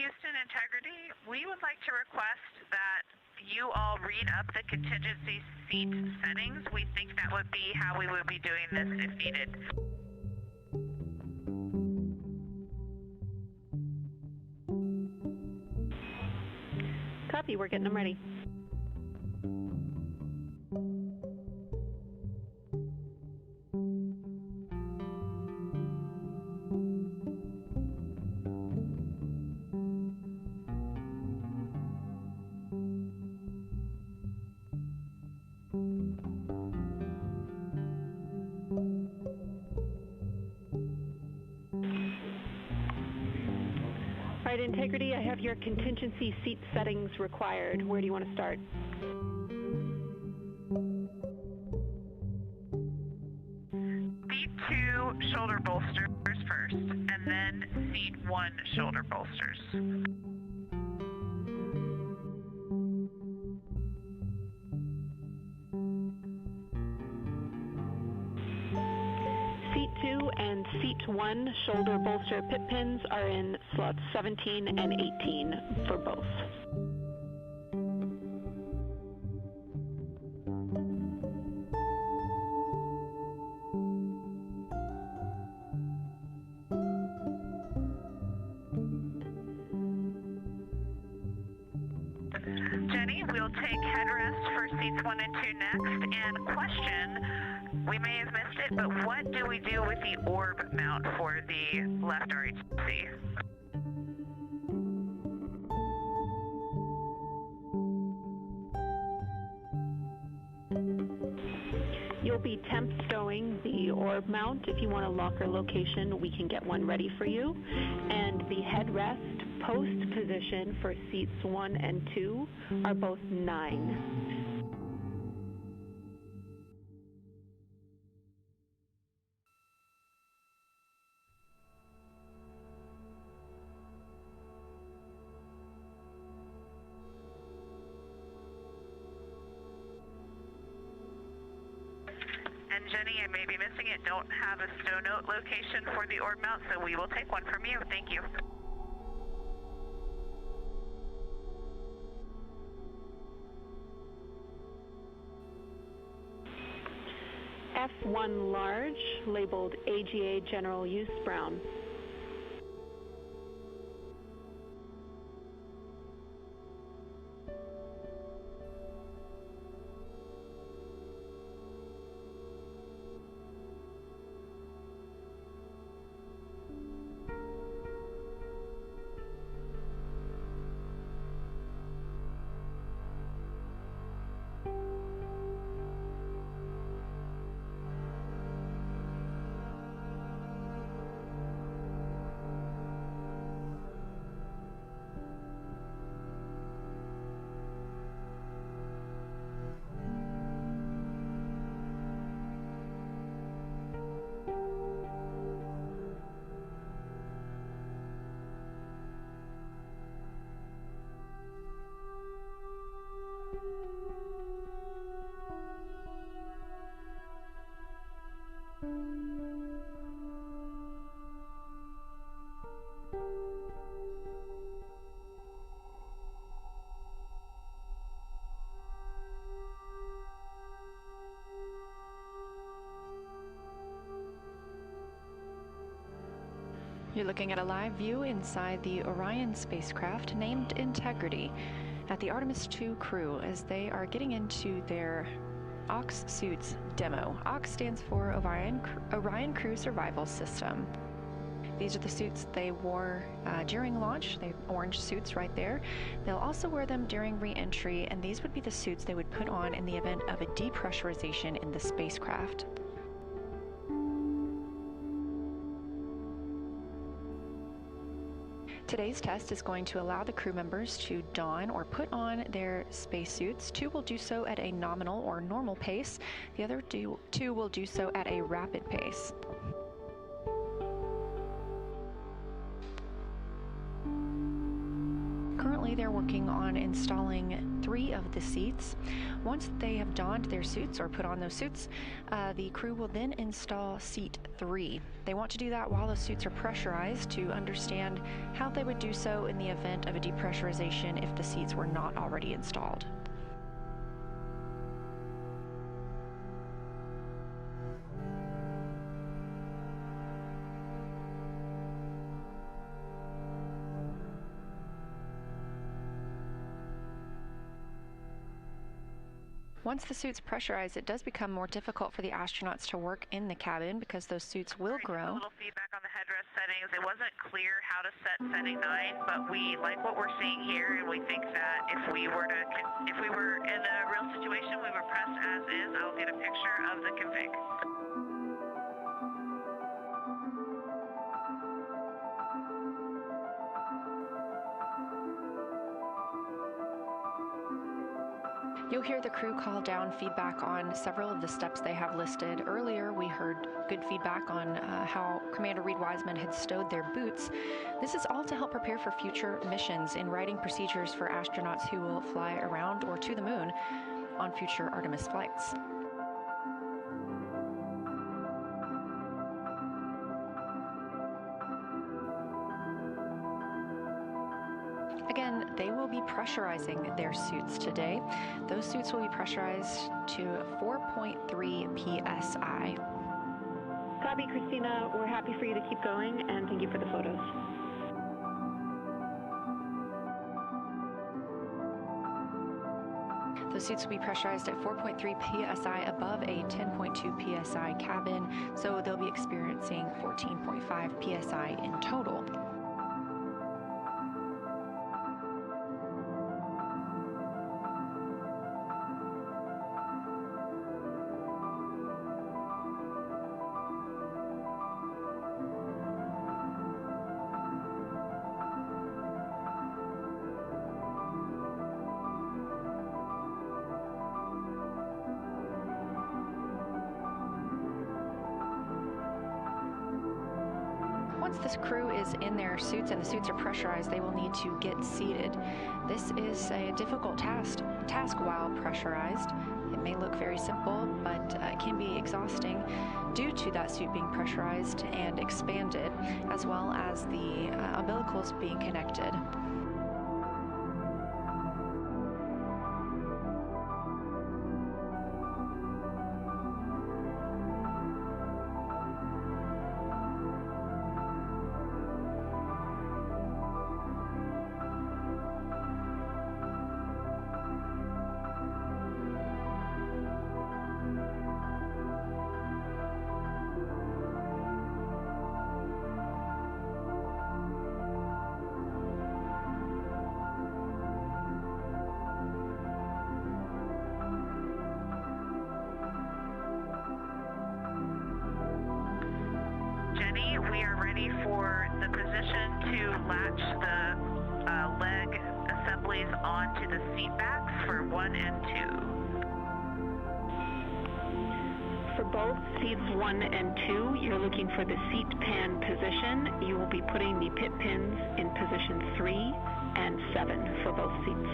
Houston integrity, we would like to request that you all read up the contingency seat settings. We think that would be how we would be doing this if needed. Copy, we're getting them ready. Integrity, I have your contingency seat settings required. Where do you want to start? Seat 2 shoulder bolsters first, and then seat 1 shoulder bolsters. Seat 2 and Seat 1 shoulder bolster pit pins are in slots 17 and 18 for both. Jenny, we'll take headrest for seats 1 and 2 next. And question, we may have missed it, but what do we do with the orb mount for the left RHC? You'll be temp stowing the orb mount. If you want a locker location, we can get one ready for you. And the headrest post position for seats 1 and 2 are both 9. Jenny, I may be missing it, don't have a stow note location for the orb mount, so we will take one from you. Thank you. F1 large, labeled AGA General Use Brown. You're looking at a live view inside the Orion spacecraft named Integrity at the Artemis II crew as they are getting into their OX suits demo. OX stands for Orion Crew Survival System. These are the suits they wore during launch. They have orange suits right there. They'll also wear them during re-entry, and these would be the suits they would put on in the event of a depressurization in the spacecraft. Today's test is going to allow the crew members to don or put on their spacesuits. Two will do so at a nominal or normal pace. The other two will do so at a rapid pace. Currently, they're working on installing 3 of the seats. Once they have donned their suits or put on those suits, the crew will then install seat 3. They want to do that while the suits are pressurized to understand how they would do so in the event of a depressurization if the seats were not already installed. Once the suit's pressurized, it does become more difficult for the astronauts to work in the cabin because those suits will grow. A little feedback on the headrest settings. It wasn't clear how to set setting 9, but we like what we're seeing here, and we think that if we were in a real situation, we were pressed as is. I'll get a picture of the config. You'll hear the crew call down feedback on several of the steps they have listed. Earlier, we heard good feedback on how Commander Reed Wiseman had stowed their boots. This is all to help prepare for future missions in writing procedures for astronauts who will fly around or to the moon on future Artemis flights. Again, they will be pressurizing their suits today. Those suits will be pressurized to 4.3 psi. Copy, Christina. We're happy for you to keep going, and thank you for the photos. Those suits will be pressurized at 4.3 psi above a 10.2 psi cabin, so they'll be experiencing 14.5 psi in total. Once this crew is in their suits and the suits are pressurized, they will need to get seated. This is a difficult task while pressurized. It may look very simple, but it can be exhausting due to that suit being pressurized and expanded, as well as the umbilicals being connected. We are ready for the position to latch the leg assemblies onto the seat backs for 1 and 2. For both seats 1 and 2, you're looking for the seat pan position. You will be putting the pit pins in position 3 and 7 for both seats.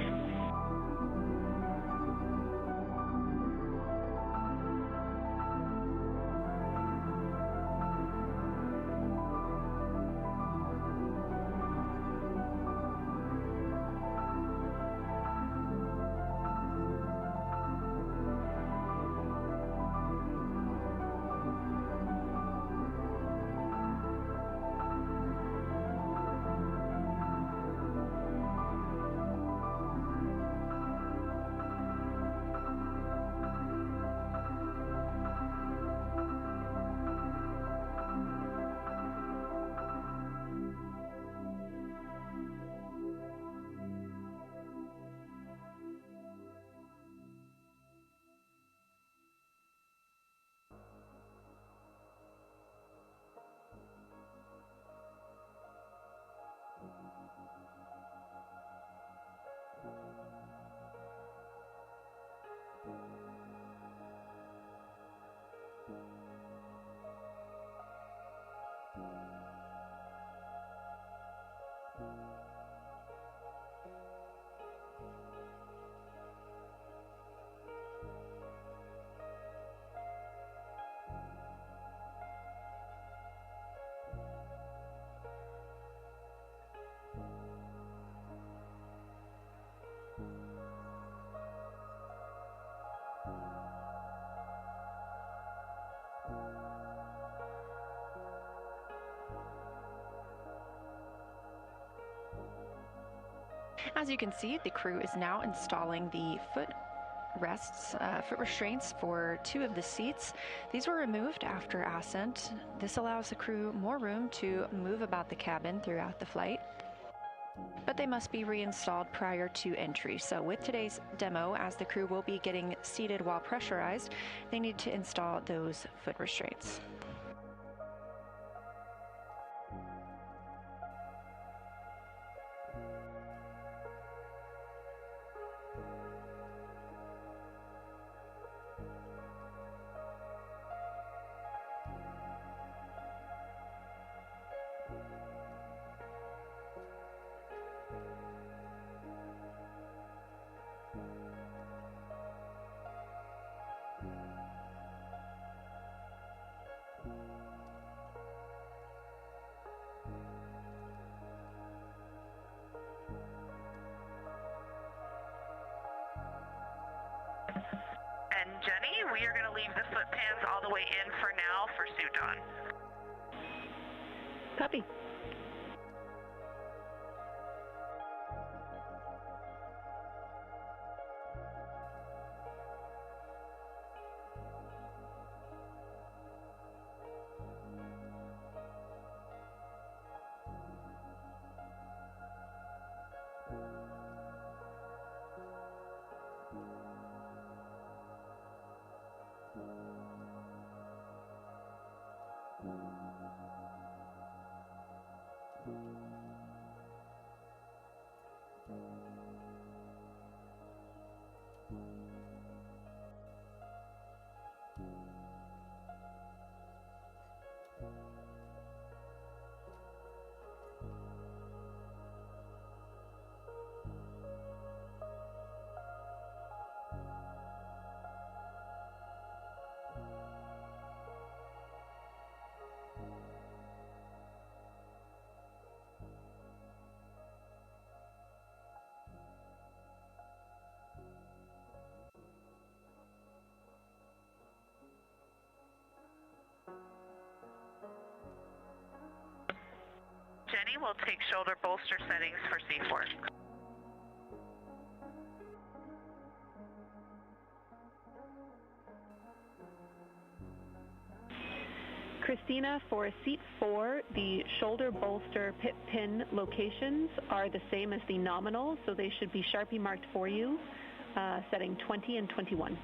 As you can see, the crew is now installing the foot restraints for 2 of the seats. These were removed after ascent. This allows the crew more room to move about the cabin throughout the flight, but they must be reinstalled prior to entry. So with today's demo, as the crew will be getting seated while pressurized, they need to install those foot restraints. And Jenny, we are going to leave the foot pans all the way in for now for suit on. Copy. Jenny will take shoulder bolster settings for C4. Christina, for seat 4, the shoulder bolster pin locations are the same as the nominal, so they should be Sharpie marked for you, setting 20 and 21.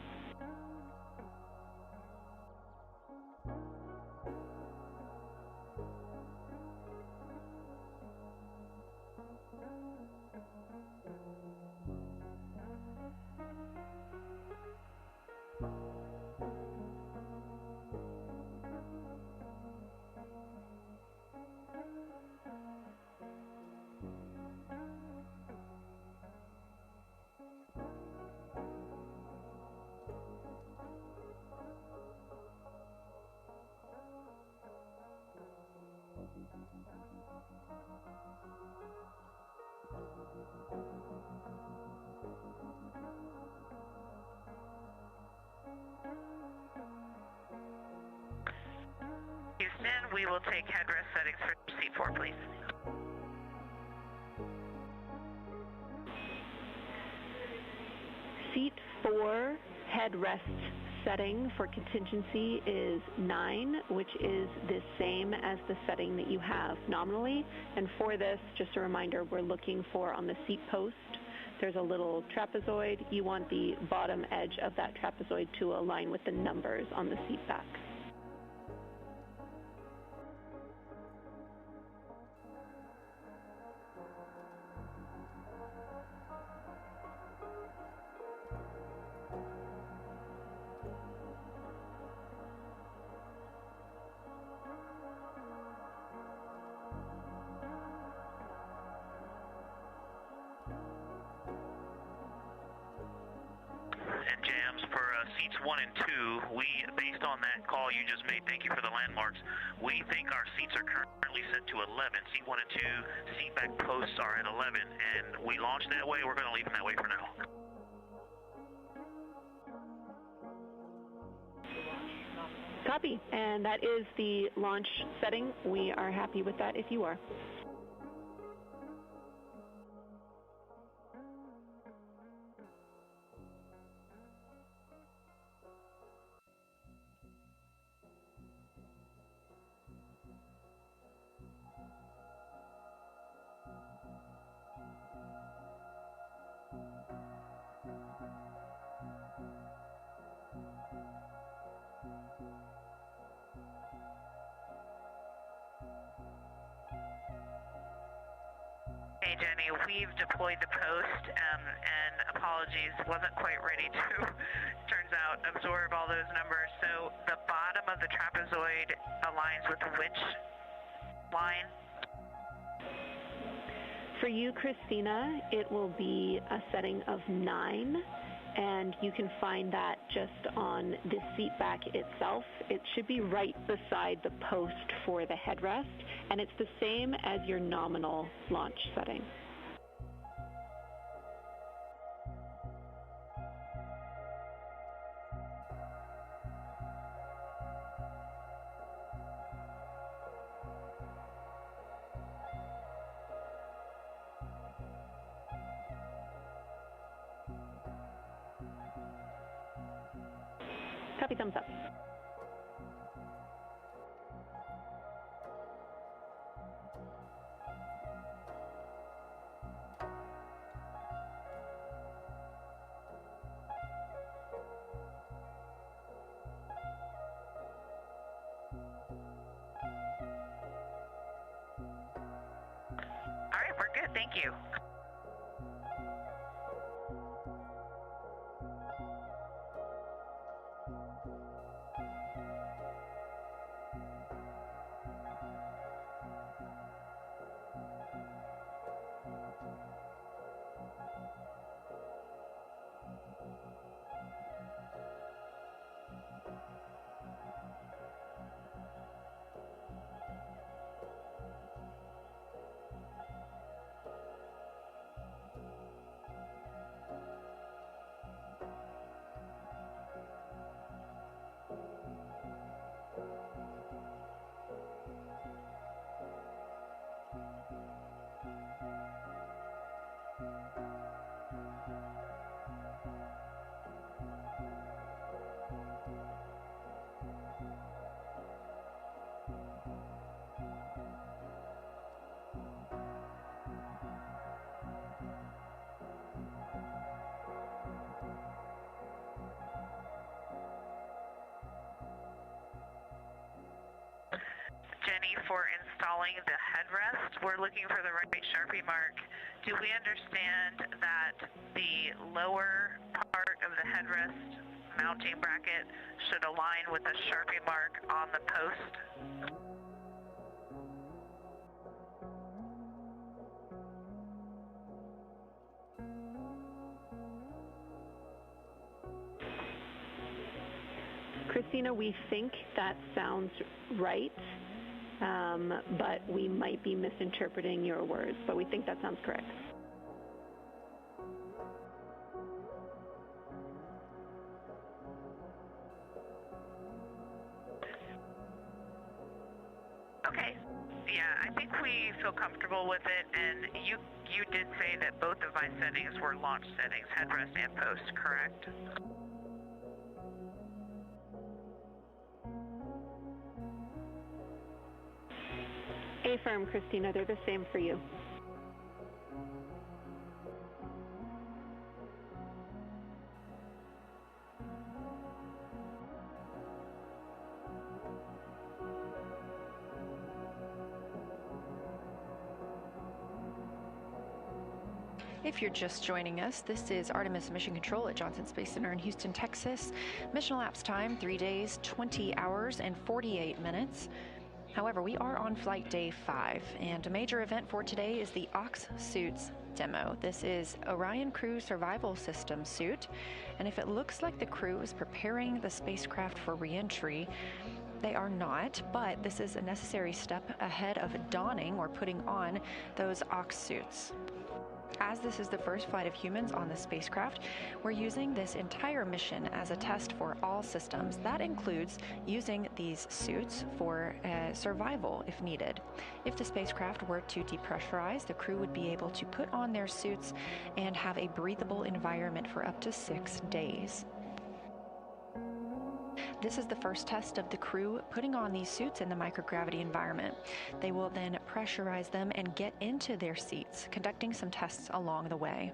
Houston, we will take headrest settings for C4, please. Seat 4 headrest setting for contingency is 9, which is the same as the setting that you have nominally. And for this, just a reminder, we're looking for on the seat post, there's a little trapezoid. You want the bottom edge of that trapezoid to align with the numbers on the seat back. And jams for seats 1 and 2, based on that call you just made, thank you for the landmarks, we think our seats are currently set to 11. Seat 1 and 2, seat back posts are at 11, and we launched that way, we're going to leave them that way for now. Copy, and that is the launch setting. We are happy with that if you are. Hey Jenny, we've deployed the post, and apologies, wasn't quite ready to, turns out, absorb all those numbers. So the bottom of the trapezoid aligns with which line? For you, Christina, it will be a setting of 9, and you can find that just on the seat back itself. It should be right beside the post for the headrest, and it's the same as your nominal launch setting. Copy, thumbs up. All right, we're good, thank you. for installing the headrest. We're looking for the right Sharpie mark. Do we understand that the lower part of the headrest mounting bracket should align with the Sharpie mark on the post? Christina, we think that sounds right, but we might be misinterpreting your words, but we think that sounds correct. Okay. Yeah, I think we feel comfortable with it, and you did say that both of my settings were launch settings, headrest and post, correct? Affirm, Christina, they're the same for you. If you're just joining us, this is Artemis Mission Control at Johnson Space Center in Houston, Texas. Mission elapsed time, 3 days, 20 hours, and 48 minutes. However, we are on flight day 5, and a major event for today is the Ox Suits demo. This is Orion Crew Survival System suit, and if it looks like the crew is preparing the spacecraft for re-entry, they are not, but this is a necessary step ahead of donning or putting on those Ox suits. As this is the first flight of humans on the spacecraft, we're using this entire mission as a test for all systems. That includes using these suits for survival if needed. If the spacecraft were to depressurize, the crew would be able to put on their suits and have a breathable environment for up to 6 days. This is the first test of the crew putting on these suits in the microgravity environment. They will then pressurize them and get into their seats, conducting some tests along the way.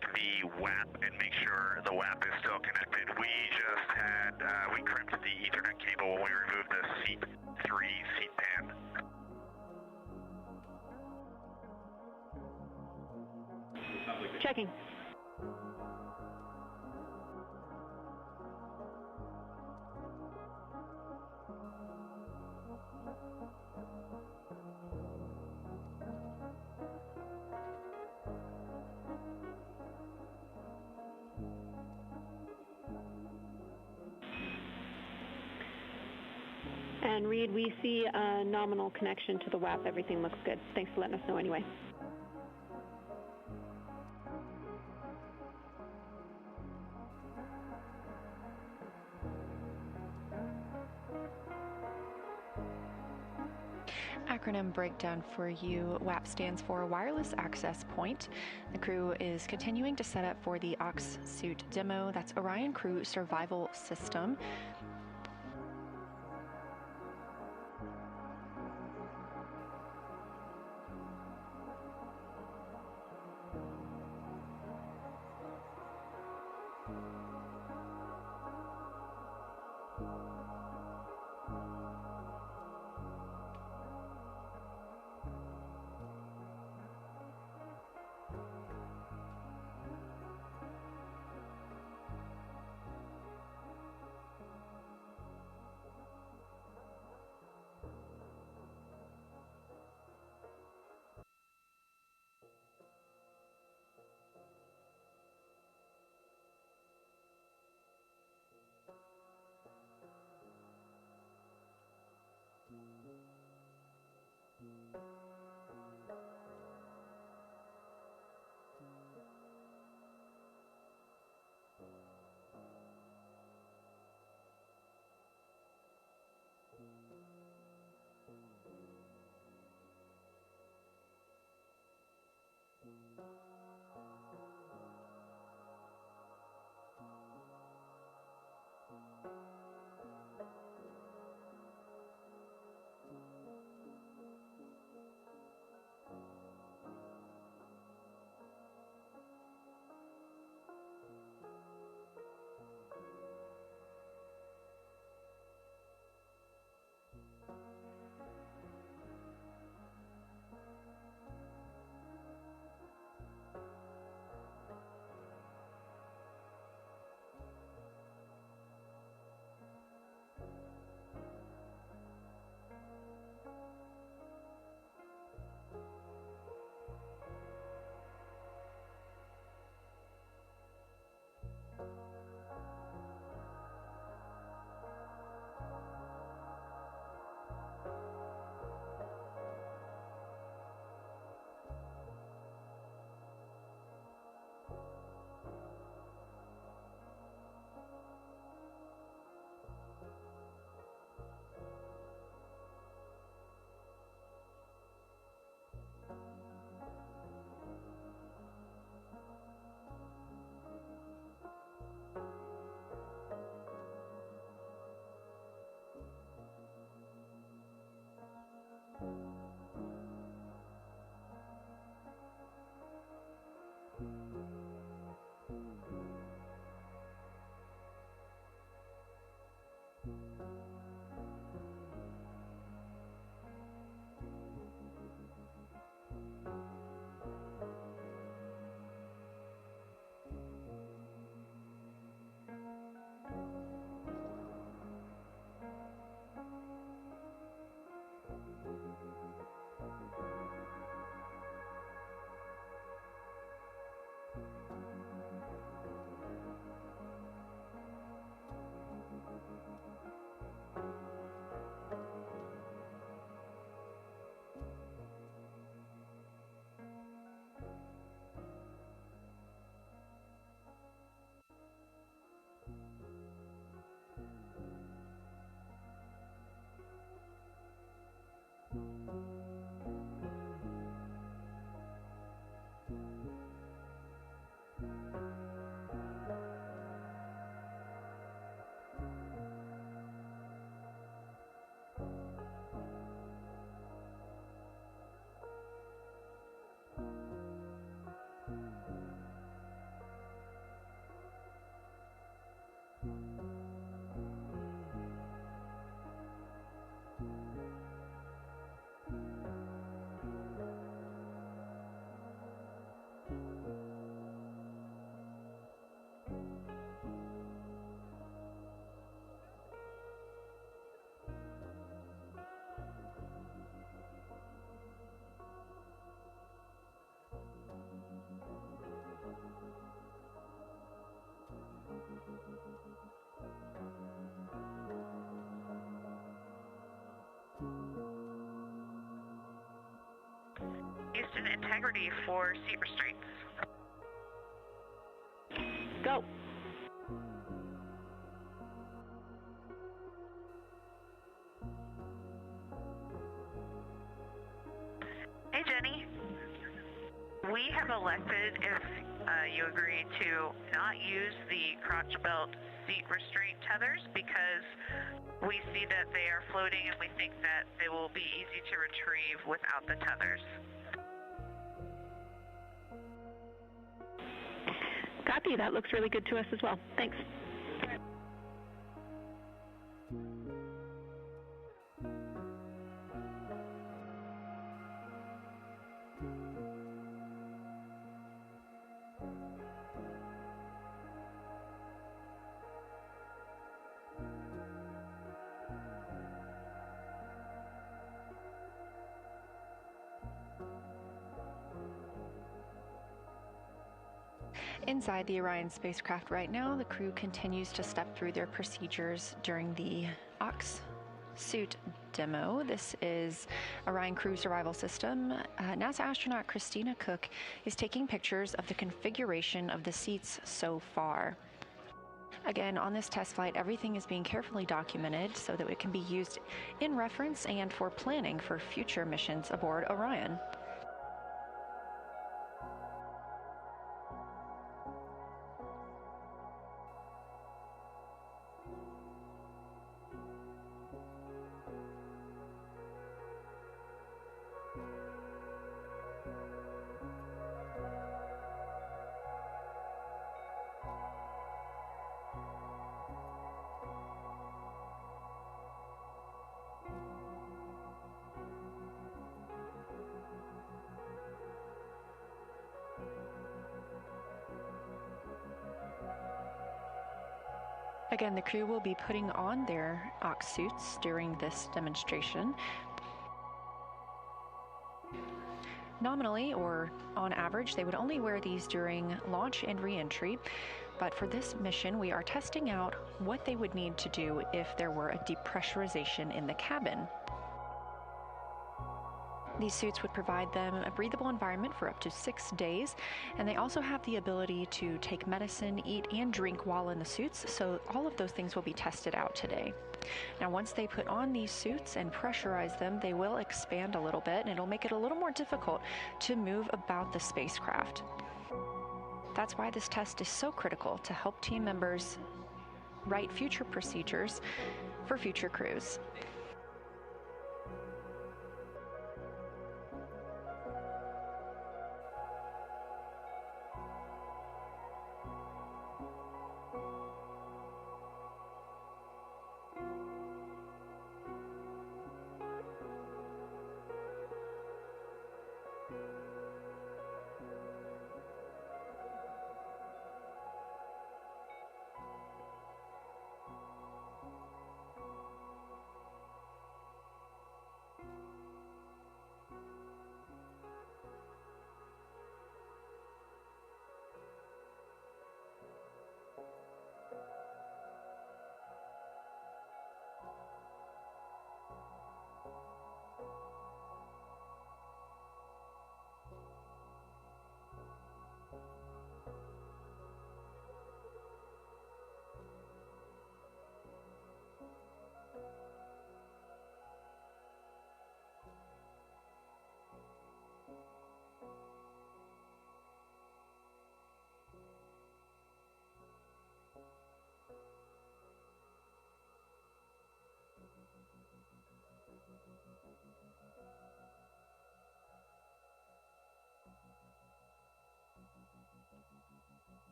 check the WAP and make sure the WAP is still connected. We just had, we crimped the Ethernet cable when we removed the seat 3 seat pan. Checking. And Reed, we see a nominal connection to the WAP. Everything looks good. Thanks for letting us know anyway. Acronym breakdown for you. WAP stands for Wireless Access Point. The crew is continuing to set up for the Ox Suit demo. That's Orion Crew Survival System. Piston integrity for seat restraints. Go. Hey, Jenny. We have elected, if you agree, to not use the crotch belt seat restraint tethers because we see that they are floating and we think that they will be easy to retrieve without the tethers. Copy. That looks really good to us as well. Thanks. Inside the Orion spacecraft right now, the crew continues to step through their procedures during the Ox suit demo. This is Orion Crew Survival System. NASA astronaut Gina Cook is taking pictures of the configuration of the seats so far. Again, on this test flight, everything is being carefully documented so that it can be used in reference and for planning for future missions aboard Orion. Again, the crew will be putting on their Ox suits during this demonstration. Nominally, or on average, they would only wear these during launch and re-entry, but for this mission, we are testing out what they would need to do if there were a depressurization in the cabin. These suits would provide them a breathable environment for up to 6 days, and they also have the ability to take medicine, eat, and drink while in the suits, so all of those things will be tested out today. Now, once they put on these suits and pressurize them, they will expand a little bit, and it'll make it a little more difficult to move about the spacecraft. That's why this test is so critical to help team members write future procedures for future crews.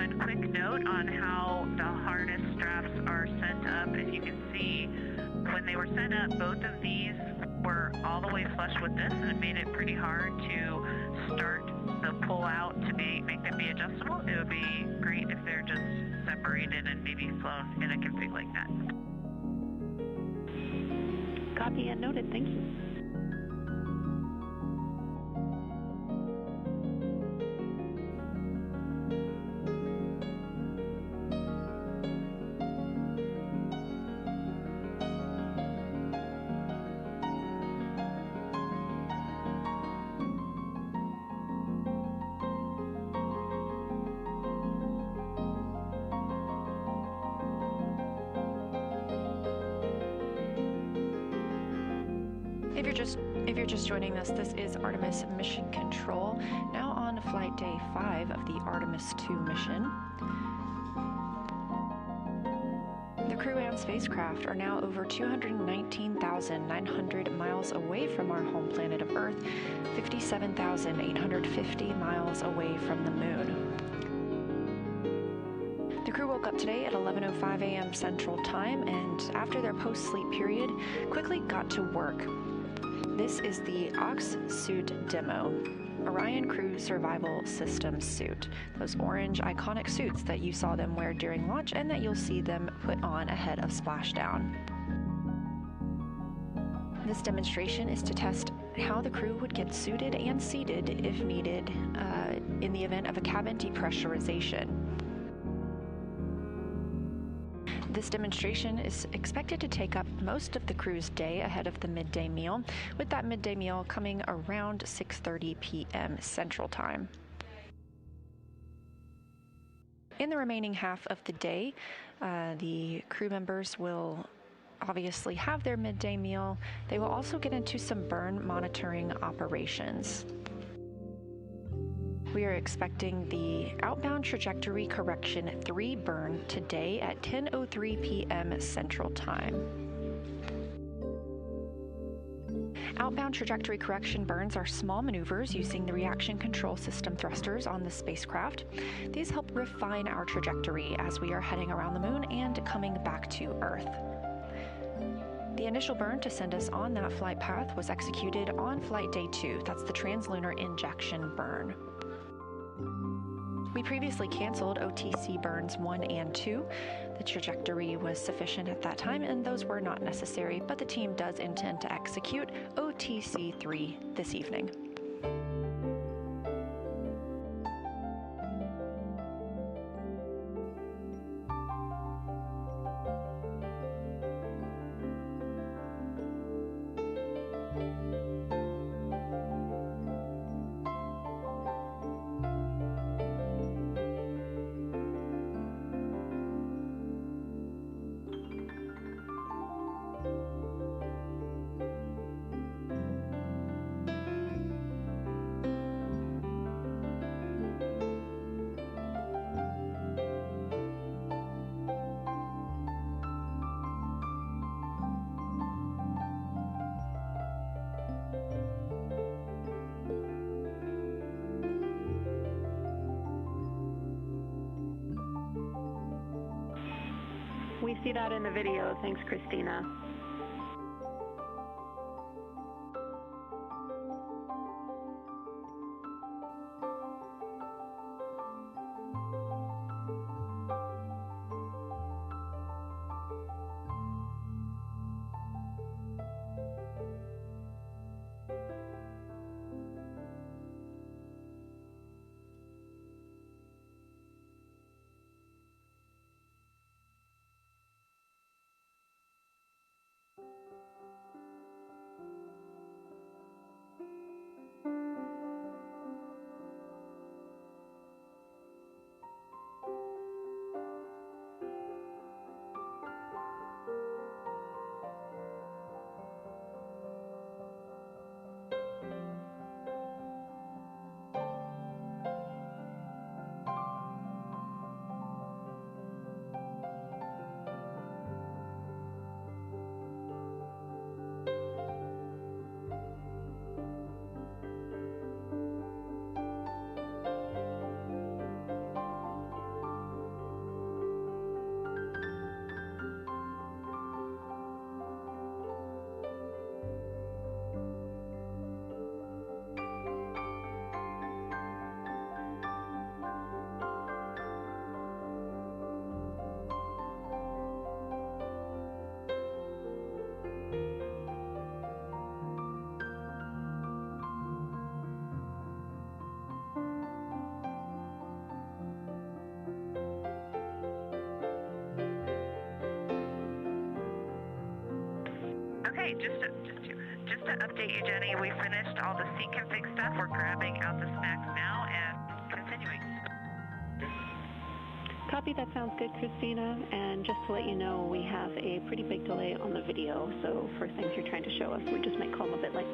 one quick note on how the harness straps are sent up. If you can see, when they were sent up, both of these were all the way flush with this, and it made it pretty hard to start the pull out to make them be adjustable. It would be great if they're just separated and maybe flown in a config like that. Copy and noted. Thank you. If you're just joining us, this is Artemis Mission Control, now on flight day 5 of the Artemis II mission. The crew and spacecraft are now over 219,900 miles away from our home planet of Earth, 57,850 miles away from the Moon. The crew woke up today at 11:05 a.m. Central Time, and after their post-sleep period, quickly got to work. This is the Ox Suit Demo, Orion Crew Survival System Suit. Those orange iconic suits that you saw them wear during launch and that you'll see them put on ahead of splashdown. This demonstration is to test how the crew would get suited and seated if needed in the event of a cabin depressurization. This demonstration is expected to take up most of the crew's day ahead of the midday meal, with that midday meal coming around 6:30 p.m. Central Time. In the remaining half of the day, the crew members will obviously have their midday meal. They will also get into some burn monitoring operations. We are expecting the outbound trajectory correction 3 burn today at 10:03 p.m. Central Time. Outbound trajectory correction burns are small maneuvers using the reaction control system thrusters on the spacecraft. These help refine our trajectory as we are heading around the Moon and coming back to Earth. The initial burn to send us on that flight path was executed on flight day 2. That's the translunar injection burn. We previously canceled OTC burns 1 and 2. The trajectory was sufficient at that time, and those were not necessary, but the team does intend to execute OTC 3 this evening. We see that in the video. Thanks, Christina. Okay, just to update you, Jenny, we finished all the seat config stuff. We're grabbing out the snacks now and continuing. Copy, that sounds good, Christina. And just to let you know, we have a pretty big delay on the video, so for things you're trying to show us, we just might call them a bit late.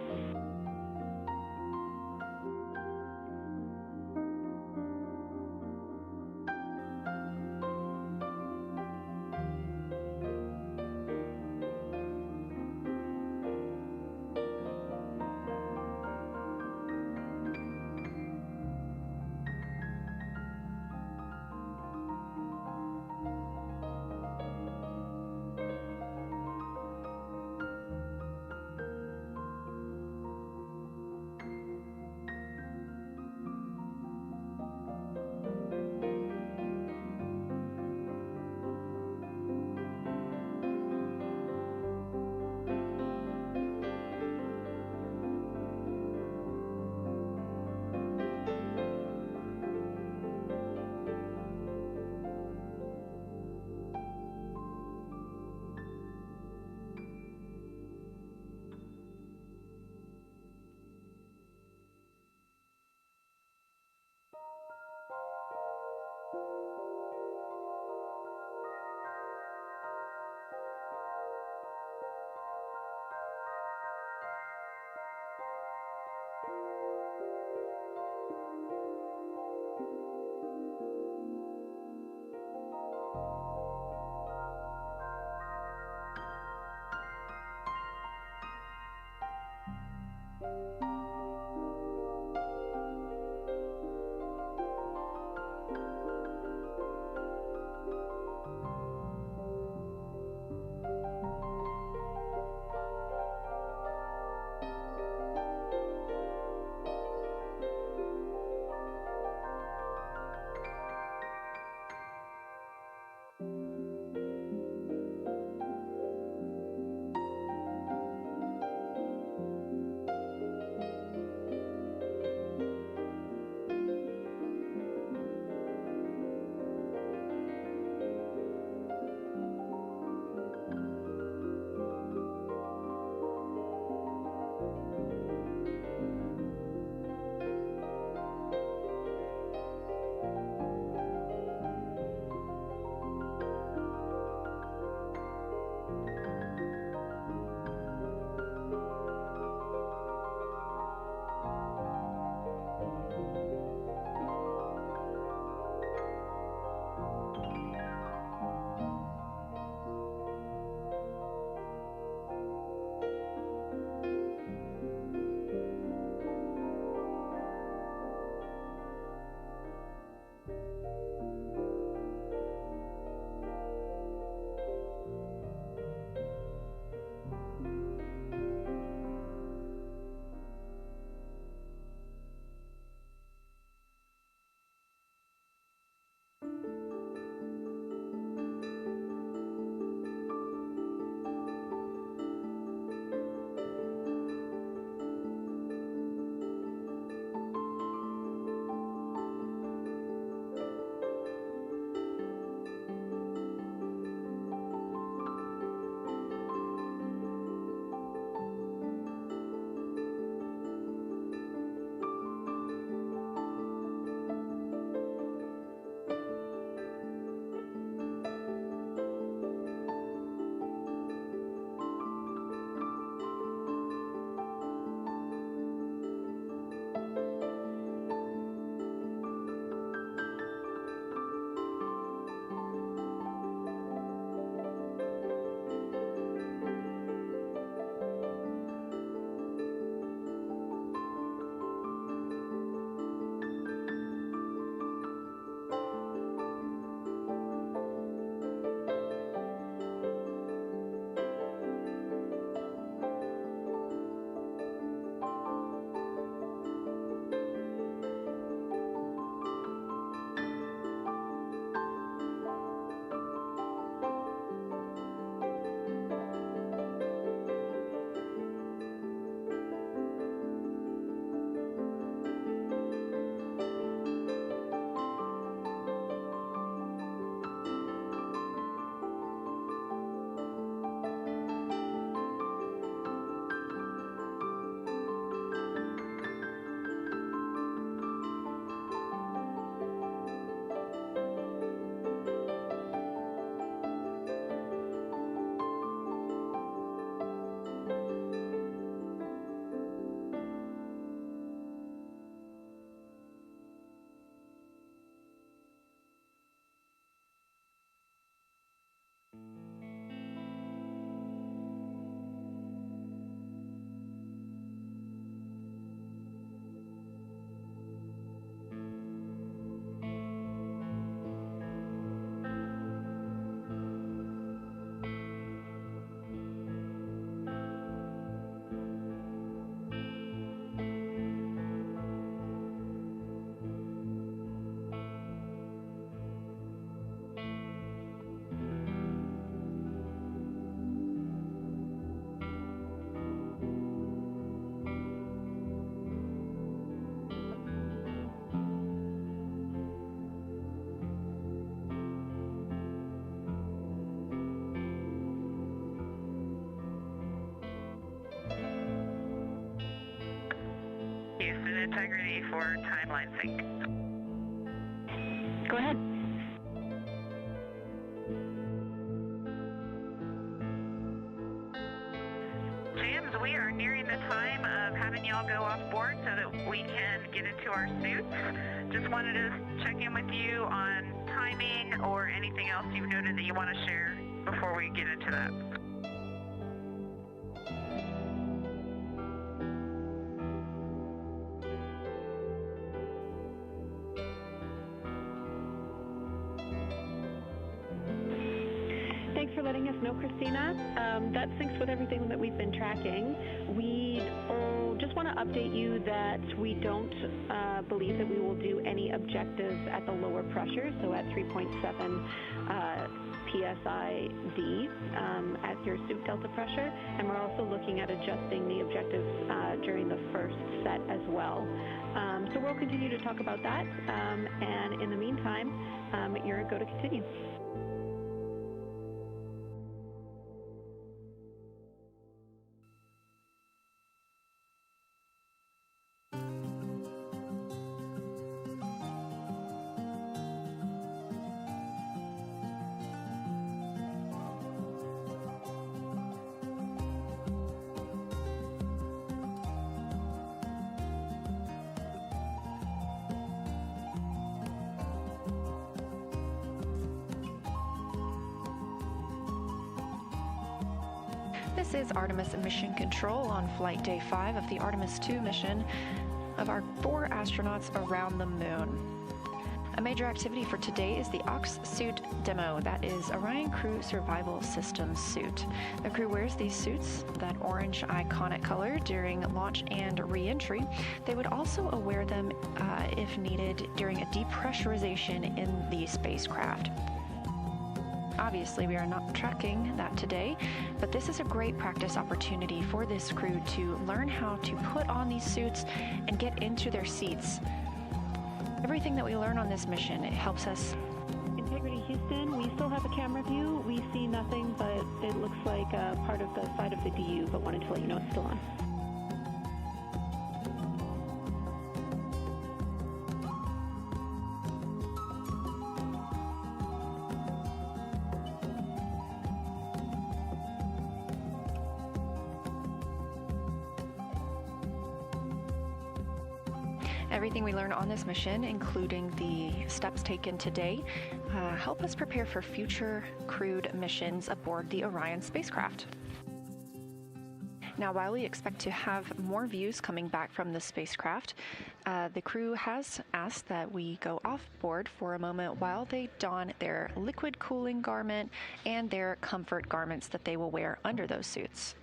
integrity for timeline sync. Go ahead. James, we are nearing the time of having y'all go off board so that we can get into our suits. Just wanted to check in with you on timing or anything else you've noted that you want to share before we get into that. Thanks for letting us know, Christina. That syncs with everything that we've been tracking. We just want to update you that we don't believe that we will do any objectives at the lower pressure, so at 3.7 psi-D at your suit delta pressure, and we're also looking at adjusting the objectives during the first set as well. So we'll continue to talk about that, and in the meantime, you're go to continue. This is Artemis Mission Control on Flight Day 5 of the Artemis II mission of our 4 astronauts around the Moon. A major activity for today is the Ox Suit Demo, that is Orion Crew Survival Systems suit. The crew wears these suits, that orange iconic color, during launch and re-entry. They would also wear them if needed during a depressurization in the spacecraft. Obviously, we are not tracking that today, but this is a great practice opportunity for this crew to learn how to put on these suits and get into their seats. Everything that we learn on this mission, it helps us. Integrity Houston, we still have a camera view. We see nothing, but it looks like part of the side of the DU, but wanted to let you know it's still on. Everything we learn on this mission, including the steps taken today, help us prepare for future crewed missions aboard the Orion spacecraft. Now, while we expect to have more views coming back from the spacecraft, the crew has asked that we go off board for a moment while they don their liquid cooling garment and their comfort garments that they will wear under those suits.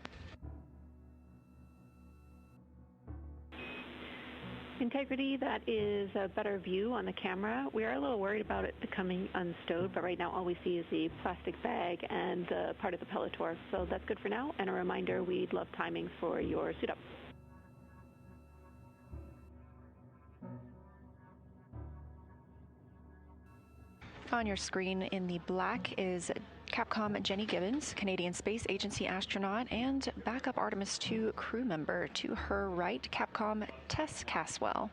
Integrity, that is a better view on the camera. We are a little worried about it becoming unstowed, but right now all we see is the plastic bag and part of the Pelletor. So that's good for now, and a reminder, we'd love timings for your suit up. On your screen in the black is Capcom Jenny Gibbons, Canadian Space Agency astronaut and backup Artemis II crew member. To her right, Capcom Tess Caswell.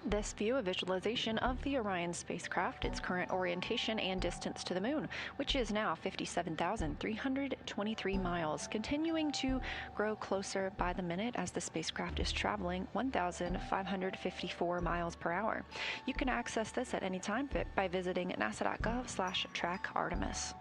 This view, a visualization of the Orion spacecraft, its current orientation and distance to the Moon, which is now 57,323 miles, continuing to grow closer by the minute as the spacecraft is traveling 1,554 miles per hour. You can access this at any time by visiting nasa.gov/trackartemis.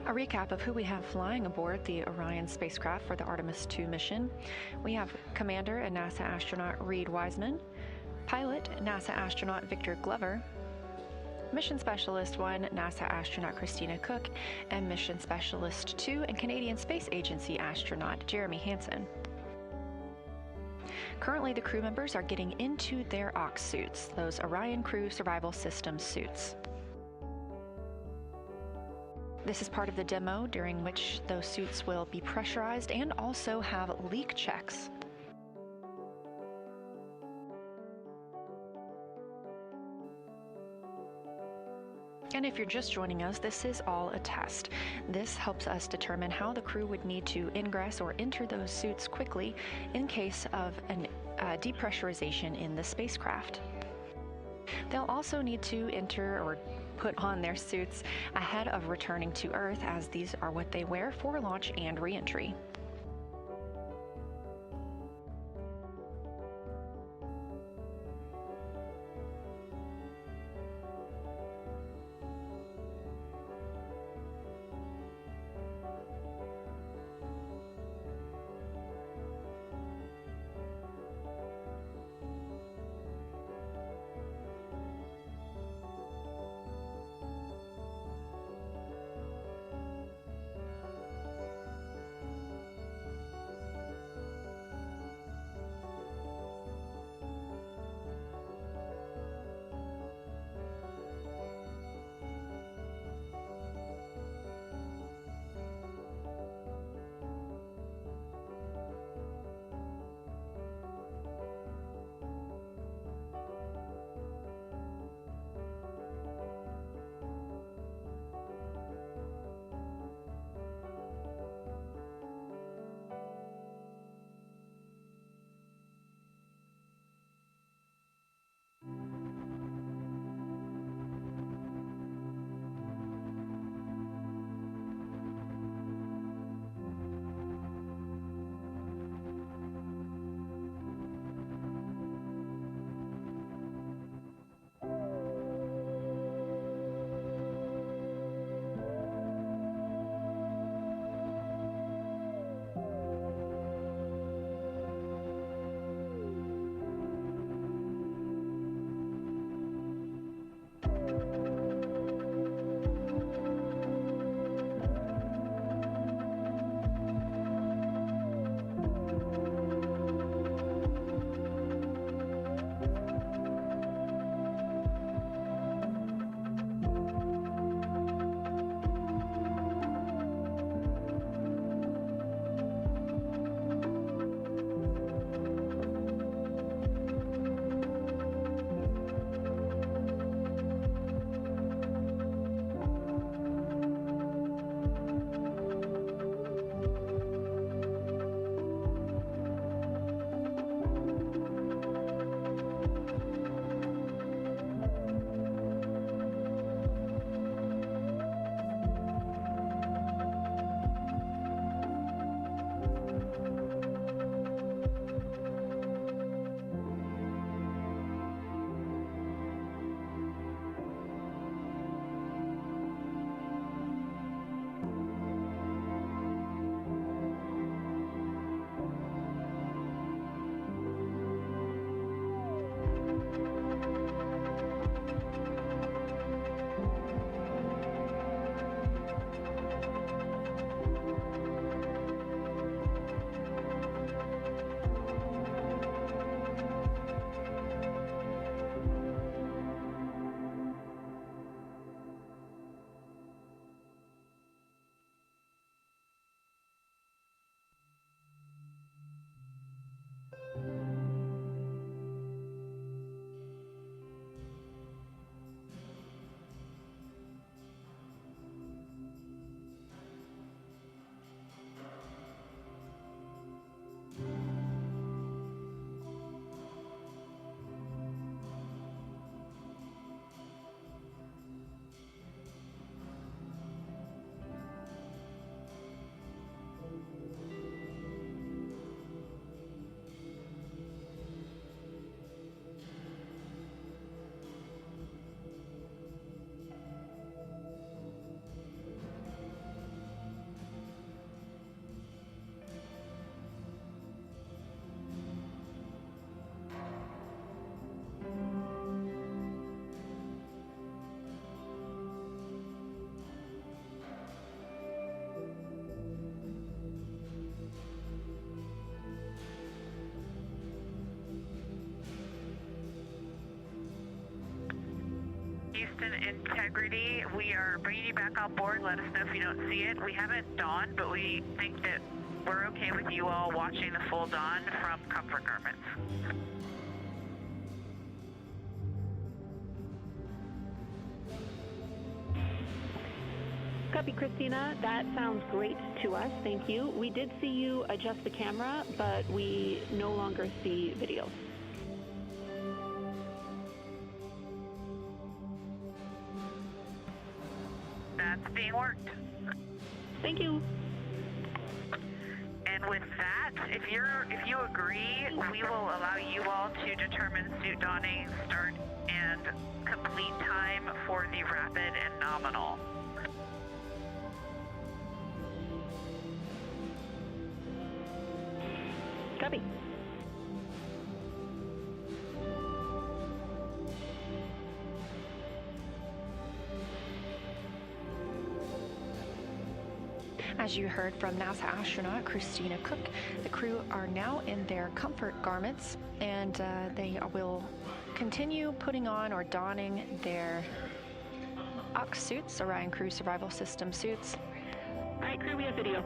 A recap of who we have flying aboard the Orion spacecraft for the Artemis II mission. We have Commander and NASA astronaut Reid Wiseman, Pilot NASA astronaut Victor Glover, Mission Specialist 1 NASA astronaut Christina Cook, and Mission Specialist 2 and Canadian Space Agency astronaut Jeremy Hansen. Currently, the crew members are getting into their OX suits, those Orion Crew Survival System suits. This is part of the demo during which those suits will be pressurized and also have leak checks. And if you're just joining us, this is all a test. This helps us determine how the crew would need to ingress or enter those suits quickly in case of a depressurization in the spacecraft. They'll also need to enter or put on their suits ahead of returning to Earth, as these are what they wear for launch and re-entry. Captain Integrity, we are bringing you back on board. Let us know if you don't see it. We haven't dawned, but we think that we're okay with you all watching the full dawn from comfort garments. Copy, Christina. That sounds great to us. Thank you. We did see you adjust the camera, but we no longer see video. That's being worked. Thank you. And with that, if you agree, we will allow you all to determine suit donning, start, and complete time for the rapid and nominal. Copy. As you heard from NASA astronaut Gina Miller, the crew are now in their comfort garments, and they will continue putting on or donning their OX suits, Orion Crew Survival System suits. All right, crew, we have video.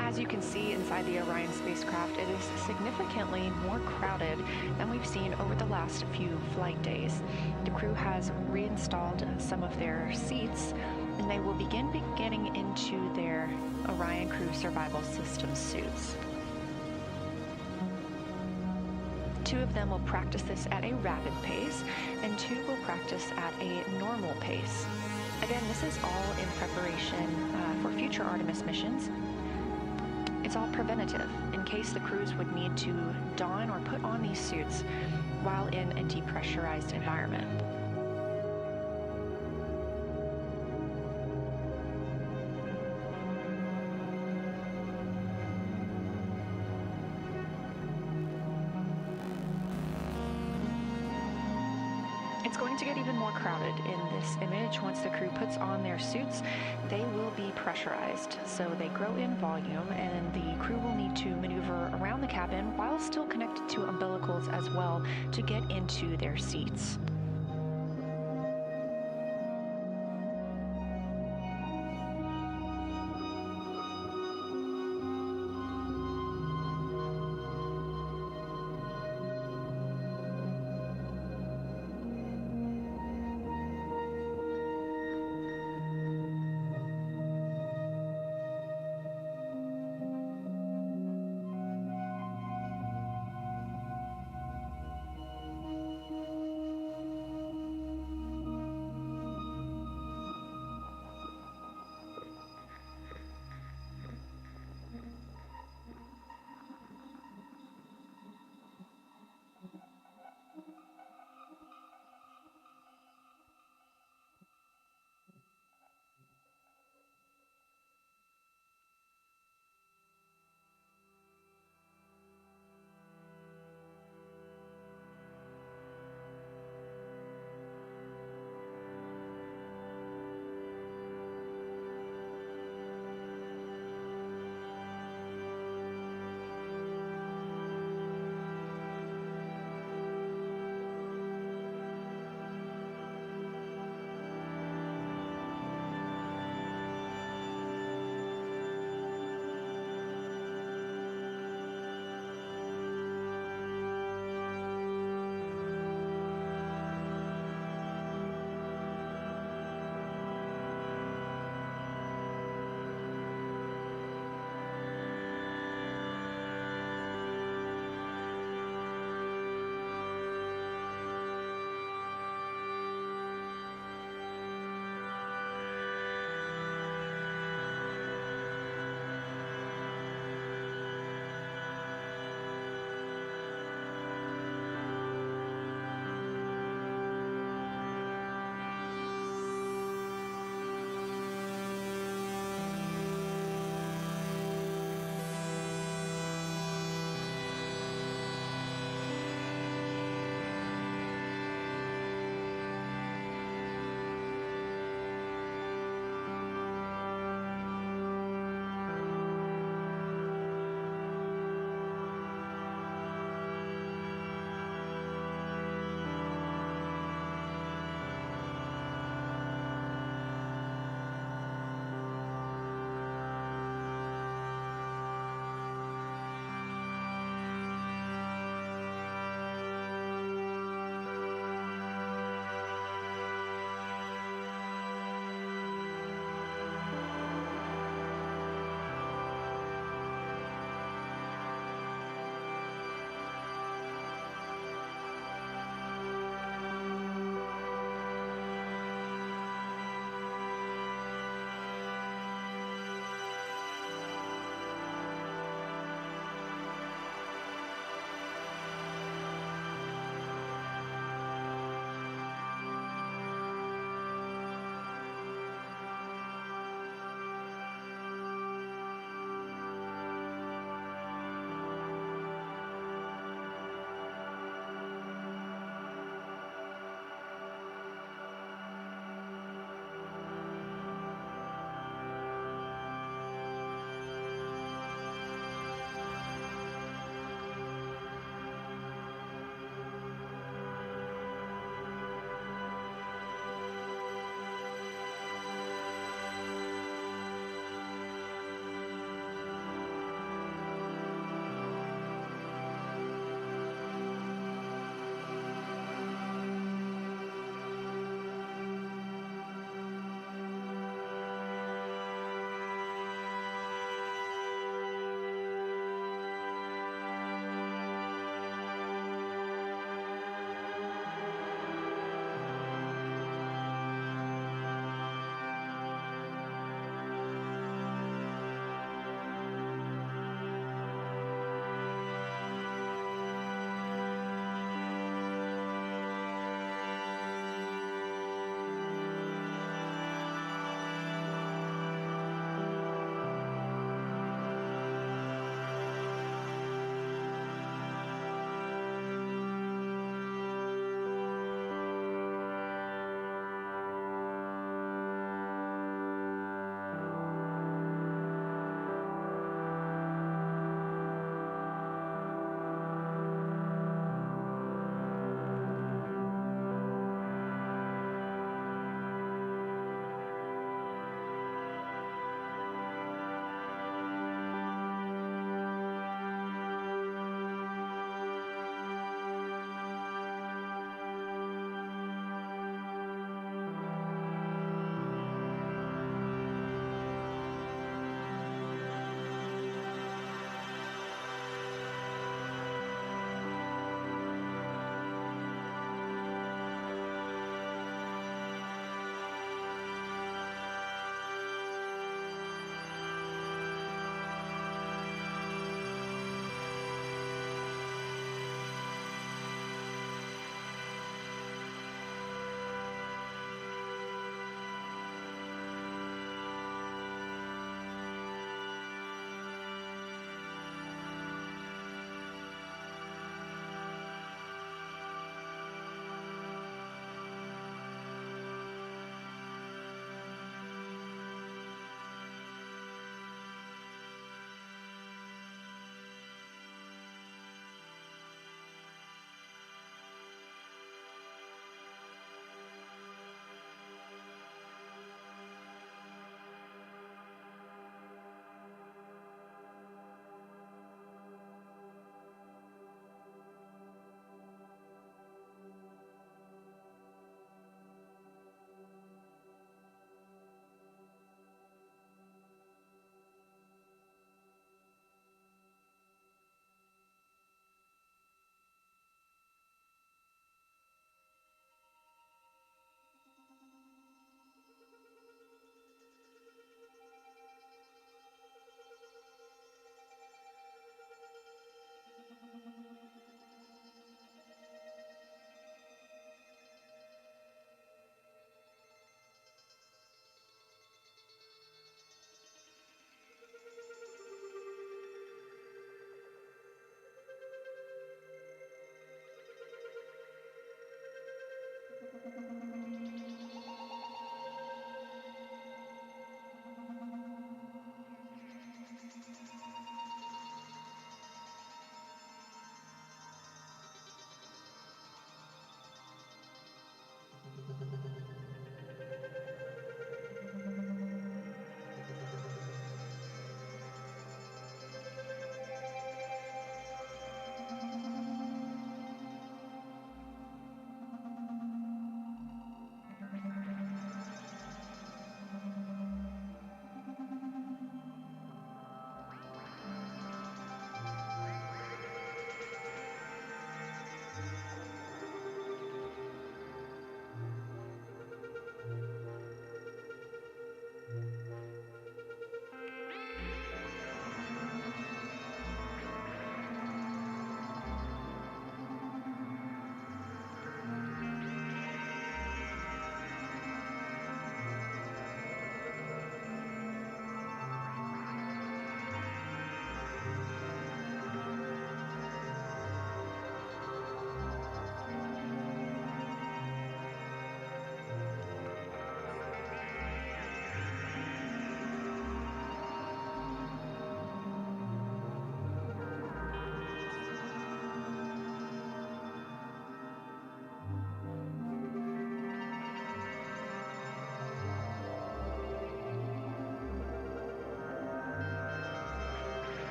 As you can see inside the Orion spacecraft, it is significantly more crowded than we've seen over the last few flight days. The crew has reinstalled some of their seats, and they will begin getting into their Orion Crew Survival System suits. 2 of them will practice this at a rapid pace, and 2 will practice at a normal pace. Again, this is all in preparation for future Artemis missions. It's all preventative in case the crews would need to don or put on these suits while in a depressurized environment. It's going to get even more crowded in this image. Once the crew puts on their suits, they will be pressurized, so they grow in volume, and the crew will need to maneuver around the cabin while still connected to umbilicals as well to get into their seats.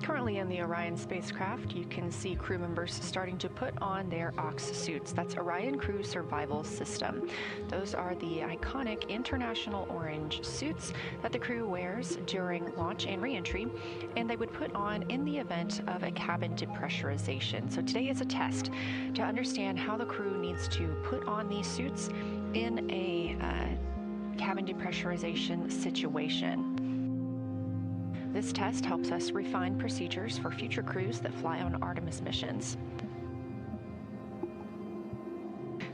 Currently in the Orion spacecraft, you can see crew members starting to put on their OX suits. That's Orion Crew Survival System. Those are the iconic international orange suits that the crew wears during launch and re-entry, and they would put on in the event of a cabin depressurization. So today is a test to understand how the crew needs to put on these suits in a cabin depressurization situation. This test helps us refine procedures for future crews that fly on Artemis missions.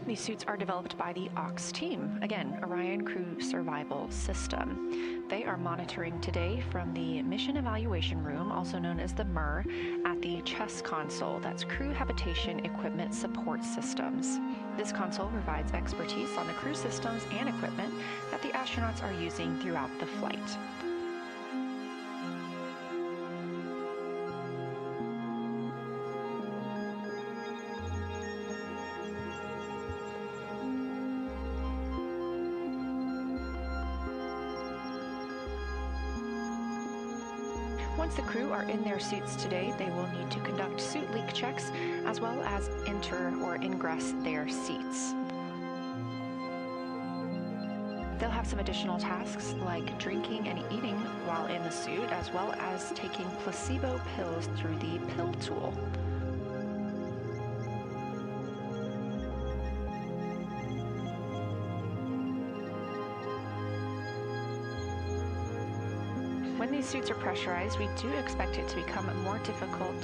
These suits are developed by the OX team, again, Orion Crew Survival System. They are monitoring today from the Mission Evaluation Room, also known as the MIR, at the chess console. That's Crew Habitation Equipment Support Systems. This console provides expertise on the crew systems and equipment that the astronauts are using throughout the flight. Once the crew are in their suits today, they will need to conduct suit leak checks as well as enter or ingress their seats. They'll have some additional tasks like drinking and eating while in the suit, as well as taking placebo pills through the pill tool. When these suits are pressurized, we do expect it to become more difficult.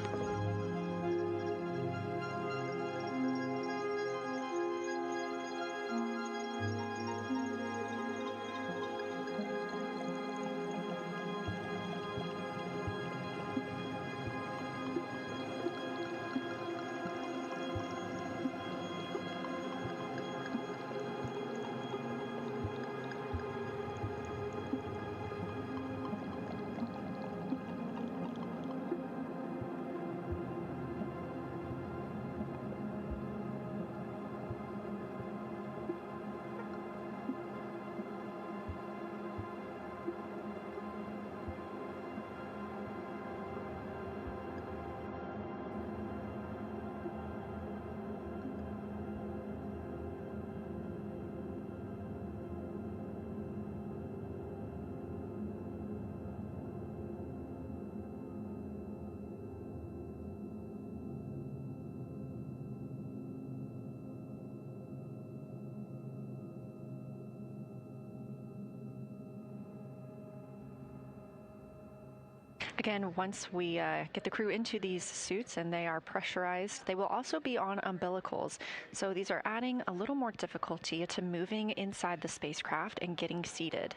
Again, once we get the crew into these suits and they are pressurized, they will also be on umbilicals. So these are adding a little more difficulty to moving inside the spacecraft and getting seated.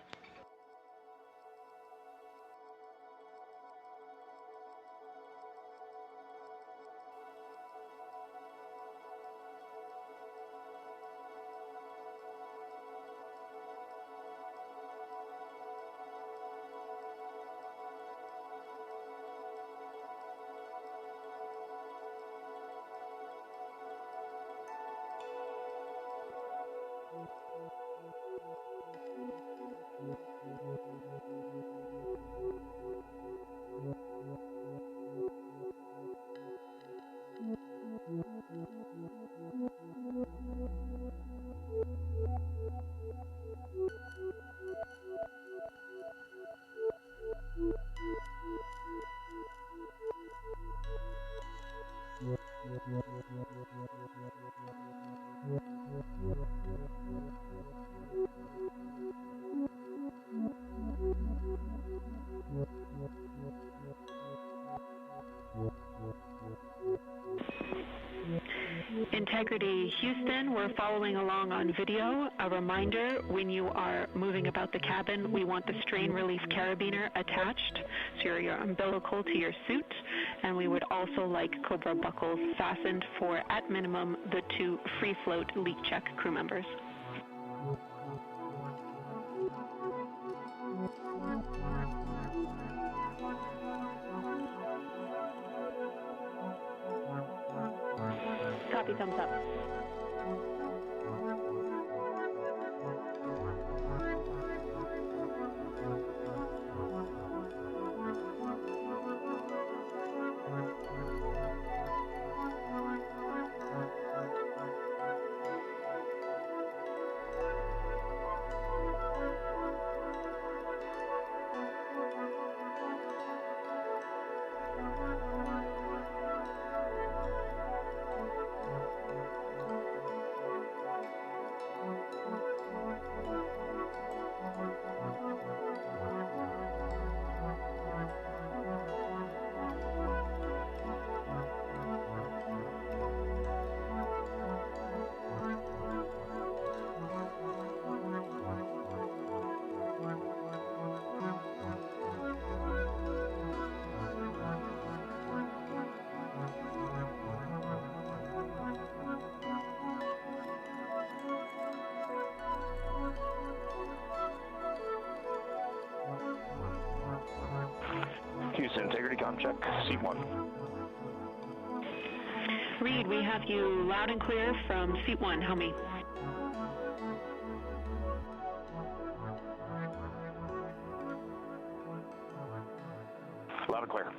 Integrity Houston, we're following along on video. A reminder, when you are moving about the cabin, we want the strain relief carabiner attached, so your umbilical to your suit, and we would also like Cobra buckles fastened for, at minimum, the 2 free float leak check crew members. Copy, thumbs up. Houston, integrity comm check, seat 1. Reed, we have you loud and clear from seat 1. How me? Loud and clear.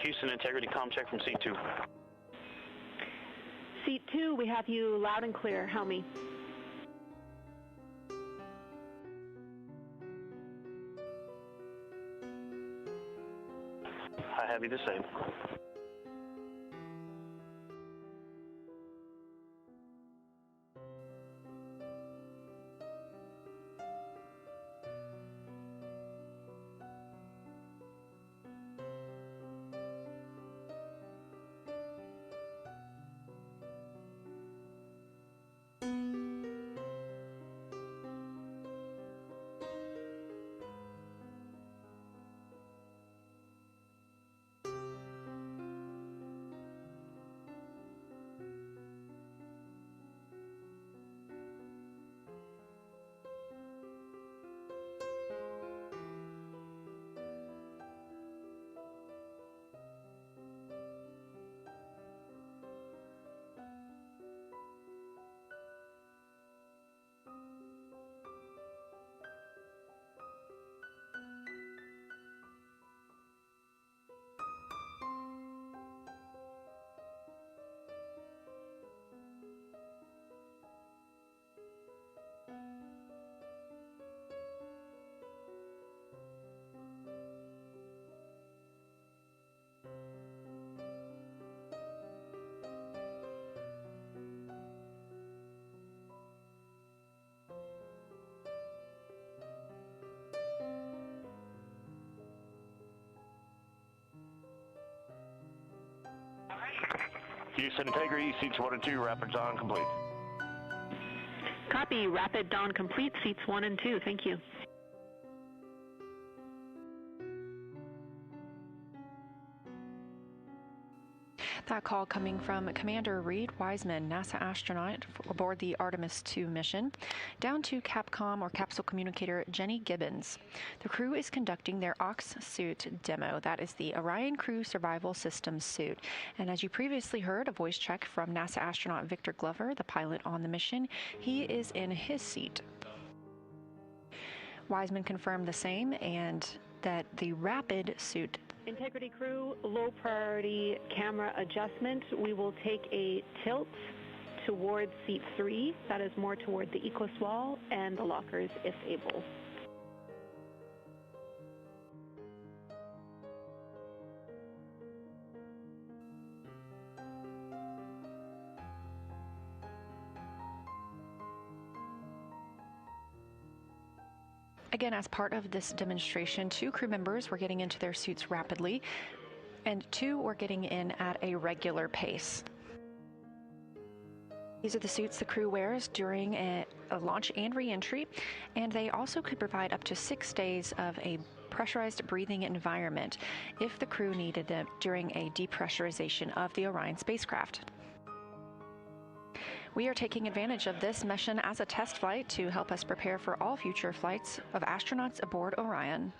Houston, integrity comm check from seat 2. Seat 2, we have you loud and clear. Helmy. I have you the same. Houston, integrity, seats 1 and 2, rapid on complete. Copy. Rapid dawn complete. Seats 1 and 2. Thank you. That call coming from Commander Reed Wiseman, NASA astronaut aboard the Artemis II mission, down to Capcom or capsule communicator Jenny Gibbons. The crew is conducting their OX suit demo. That is the Orion Crew Survival Systems suit. And as you previously heard, a voice check from NASA astronaut Victor Glover, the pilot on the mission. He is in his seat. Wiseman confirmed the same and that the rapid suit. Integrity crew, low priority camera adjustment. We will take a tilt towards seat 3. That is more toward the equus wall and the lockers if able. Again, as part of this demonstration, 2 crew members were getting into their suits rapidly, and 2 were getting in at a regular pace. These are the suits the crew wears during a launch and re-entry, and they also could provide up to 6 days of a pressurized breathing environment if the crew needed them during a depressurization of the Orion spacecraft. We are taking advantage of this mission as a test flight to help us prepare for all future flights of astronauts aboard Orion.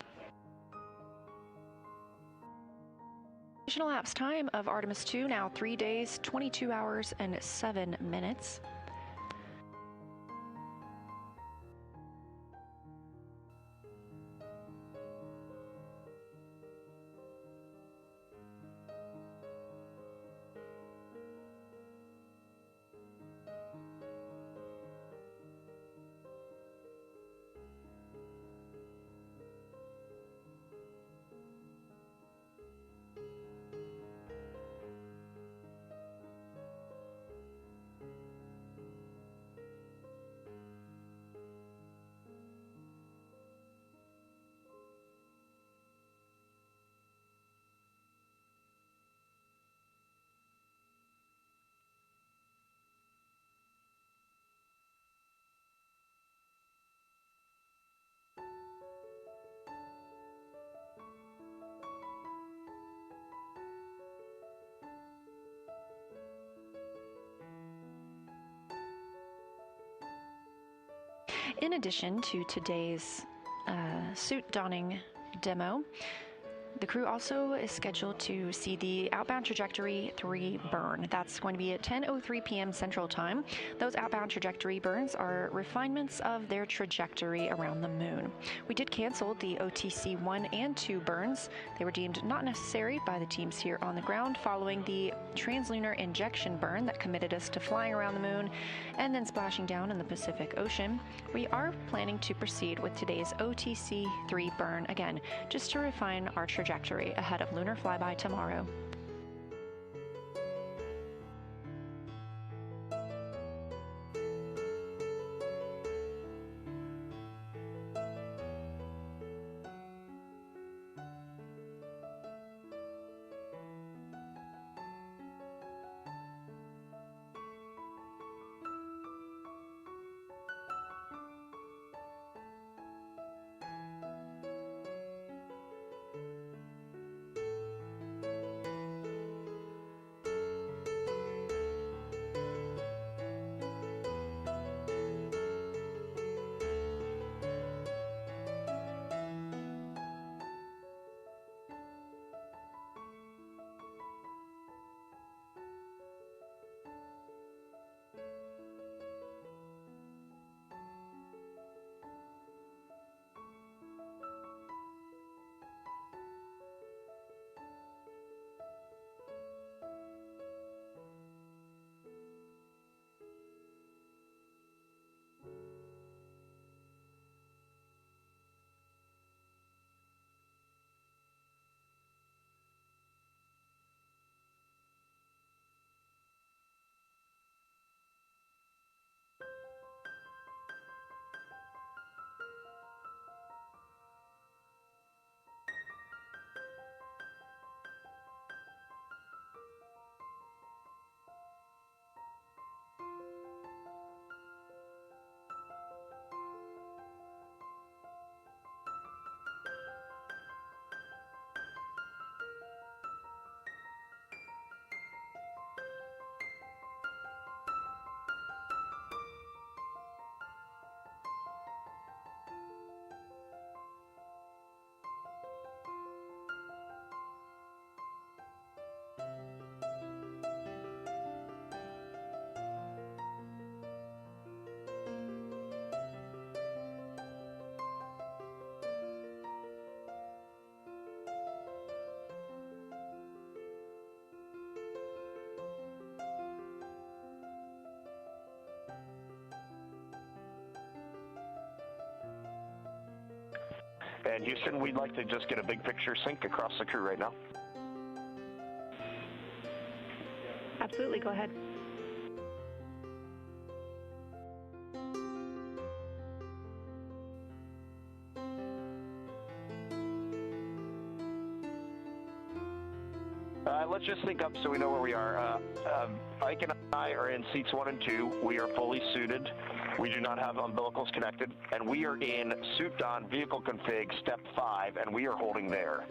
Mission elapsed time of Artemis II, now 3 days, 22 hours, and 7 minutes. In addition to today's suit donning demo, The crew also is scheduled to see the outbound trajectory 3 burn. That's going to be at 10:03 p.m. Central Time. Those outbound trajectory burns are refinements of their trajectory around the moon. We did cancel the OTC 1 and 2 burns. They were deemed not necessary by the teams here on the ground following the translunar injection burn that committed us to flying around the moon and then splashing down in the Pacific Ocean. We are planning to proceed with today's OTC 3 burn again, just to refine our trajectory ahead of lunar flyby tomorrow. And Houston, we'd like to just get a big picture sync across the crew right now. Absolutely, go ahead. Let's just sync up so we know where we are. Ike and I are in seats 1 and 2. We are fully suited. We do not have umbilicals connected. And we are in suit on vehicle config step 5, and we are holding there.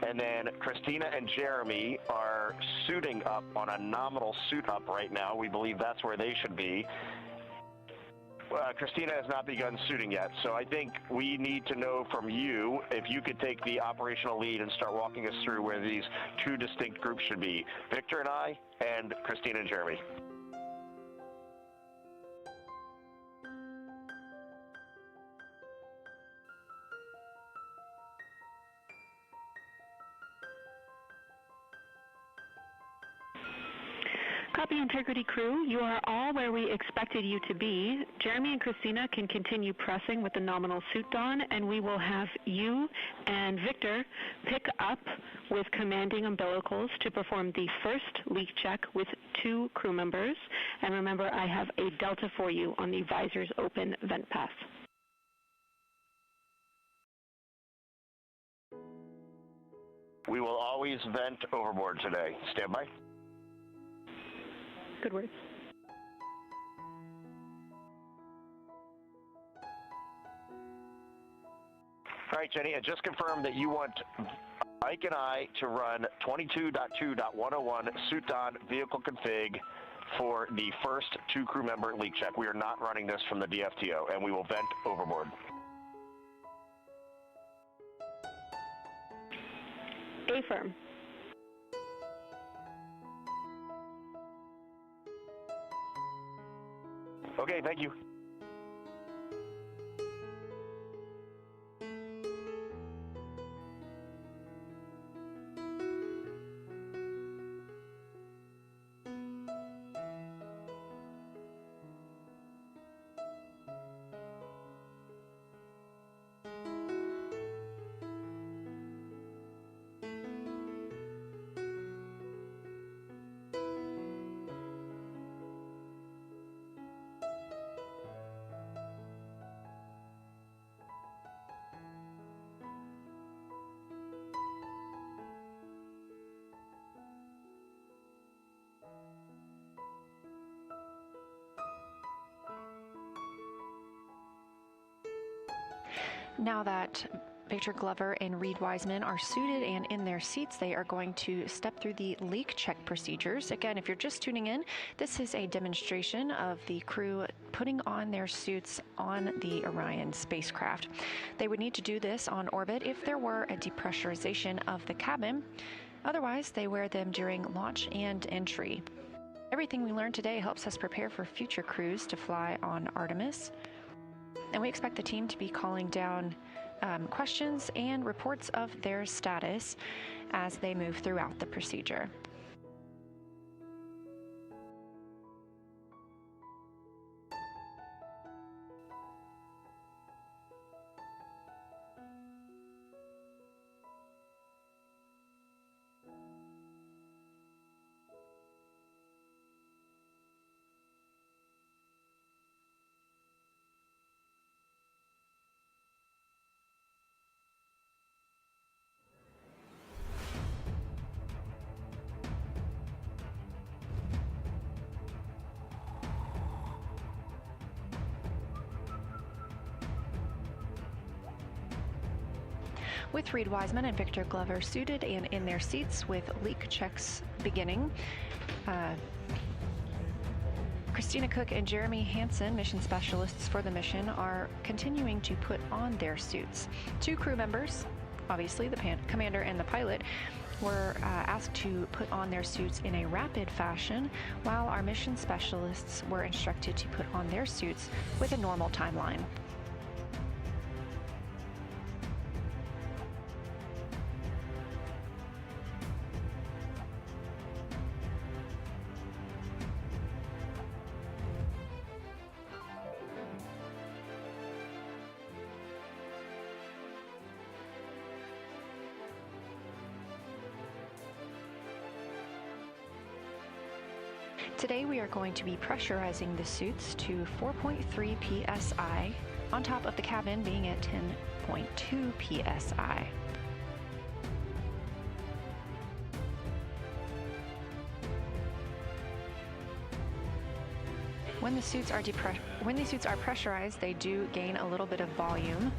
And then Christina and Jeremy are suiting up on a nominal suit up right now. We believe that's where they should be. Christina has not begun suiting yet, so I think we need to know from you if you could take the operational lead and start walking us through where these two distinct groups should be. Victor and I, and Christina and Jeremy. Copy, Integrity crew. You are all where we expected you to be. Jeremy and Christina can continue pressing with the nominal suit on, and we will have you and Victor pick up with commanding umbilicals to perform the first leak check with 2 crew members. And remember, I have a delta for you on the visors open vent path. We will always vent overboard today. Stand by. Good words. All right, Jenny, and just confirm that you want Ike and I to run 22.2.101 suit on vehicle config for the first 2 crew member leak check. We are not running this from the DFTO, and we will vent overboard. Stay firm. Okay, thank you. Now that Victor Glover and Reed Wiseman are suited and in their seats, they are going to step through the leak check procedures. Again, if you're just tuning in, this is a demonstration of the crew putting on their suits on the Orion spacecraft. They would need to do this on orbit if there were a depressurization of the cabin. Otherwise, they wear them during launch and entry. Everything we learned today helps us prepare for future crews to fly on Artemis. And we expect the team to be calling down questions and reports of their status as they move throughout the procedure. With Reed Wiseman and Victor Glover suited and in their seats with leak checks beginning, Christina Cook and Jeremy Hansen, mission specialists for the mission, are continuing to put on their suits. Two crew members, obviously the commander and the pilot, were asked to put on their suits in a rapid fashion, while our mission specialists were instructed to put on their suits with a normal timeline. Today we are going to be pressurizing the suits to 4.3 psi, on top of the cabin being at 10.2 psi. When the suits are pressurized, they do gain a little bit of volume.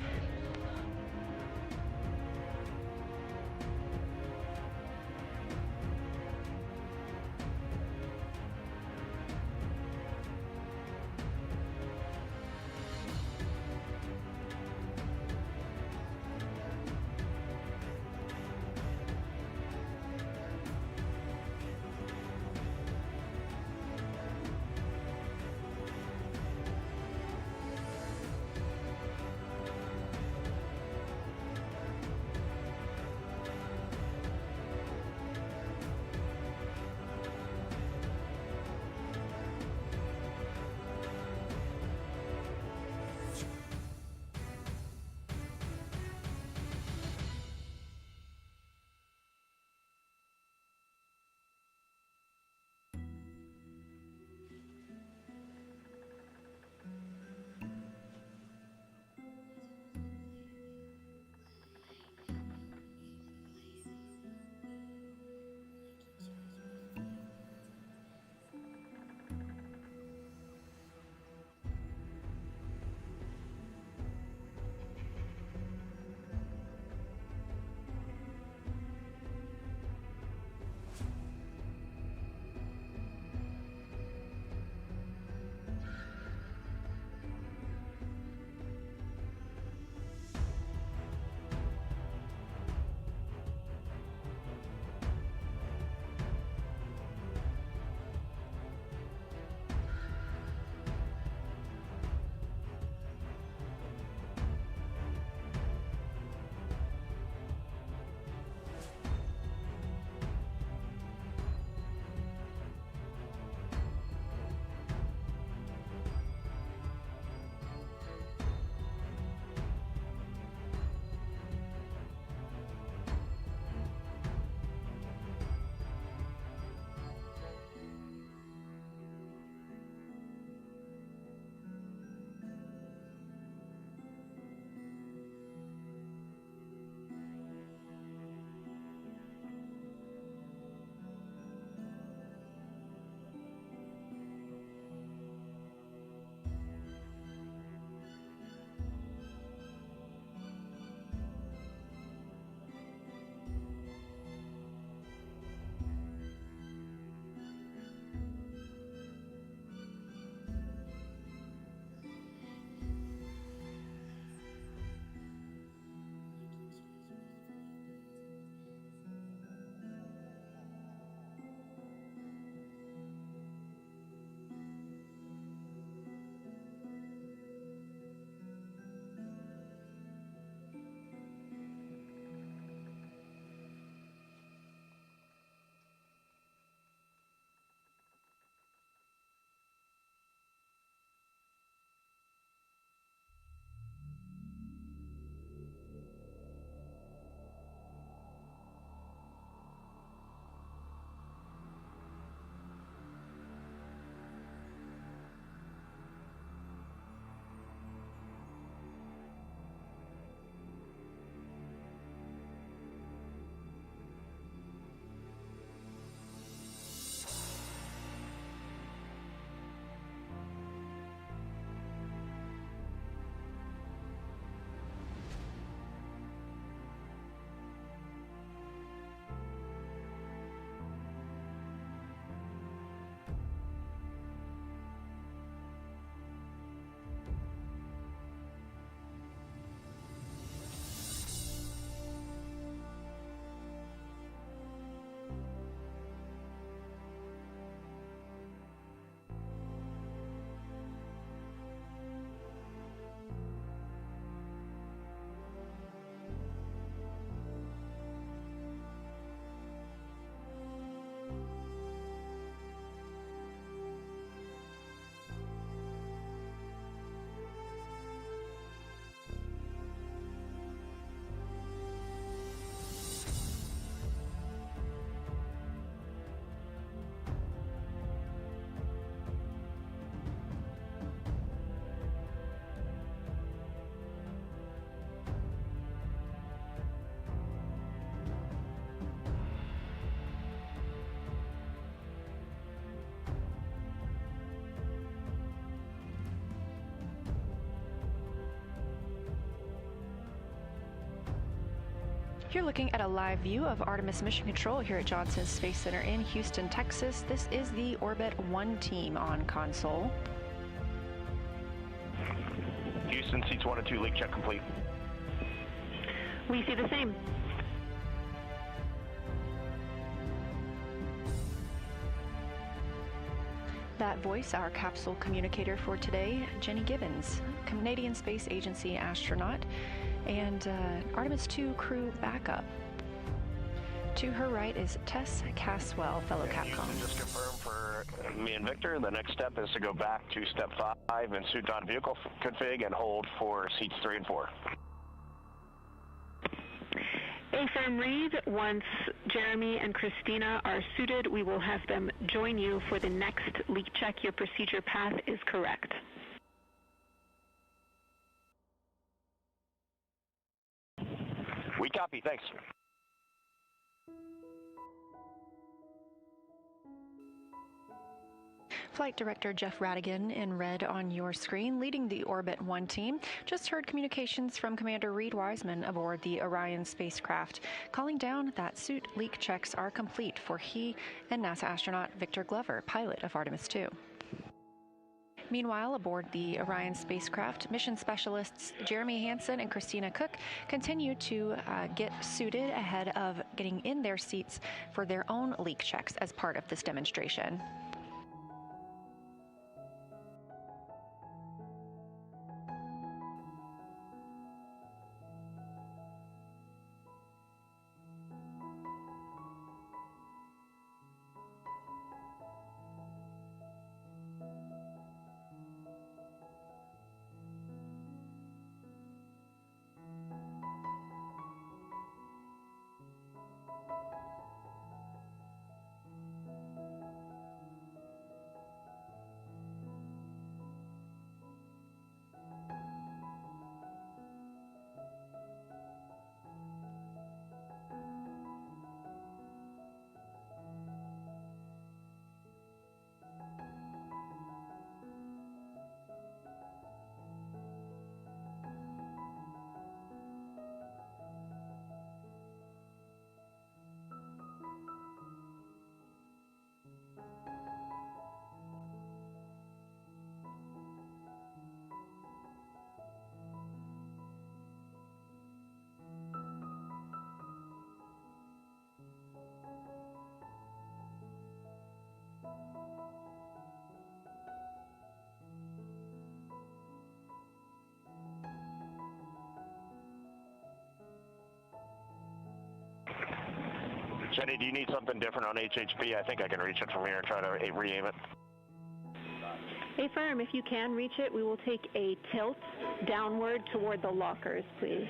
You're looking at a live view of Artemis Mission Control here at Johnson Space Center in Houston, Texas. This is the Orbit 1 team on console. Houston, seats 1 and 2, leak check complete. We see the same. That voice, our capsule communicator for today, Jenny Gibbons, Canadian Space Agency astronaut, and Artemis II crew backup. To her right is Tess Caswell, fellow Capcom. Just confirm for me and Victor, the next step is to go back to step 5 and suit on vehicle config and hold for seats 3 and 4. Affirm Reed, once Jeremy and Christina are suited, we will have them join you for the next leak check. Your procedure path is correct. We copy, thanks. Flight Director Jeff Radigan in red on your screen, leading the Orbit 1 team. Just heard communications from Commander Reed Wiseman aboard the Orion spacecraft, calling down that suit leak checks are complete for he and NASA astronaut Victor Glover, pilot of Artemis II. Meanwhile, aboard the Orion spacecraft, mission specialists Jeremy Hansen and Christina Cook continue to get suited ahead of getting in their seats for their own leak checks as part of this demonstration. Jenny, do you need something different on HHP? I think I can reach it from here and try to re-aim it. Affirm, if you can reach it, we will take a tilt downward toward the lockers, please.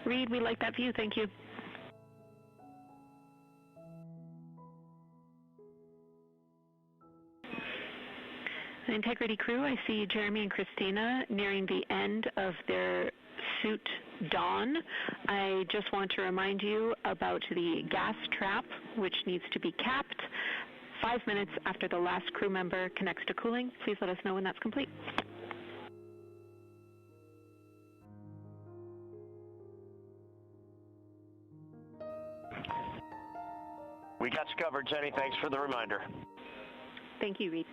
Reed, we like that view, thank you. The Integrity crew, I see Jeremy and Christina nearing the end of their suit don. I just want to remind you about the gas trap, which needs to be capped 5 minutes after the last crew member connects to cooling. Please let us know when that's complete. We got you covered, Jenny. Thanks for the reminder. Thank you, Reed.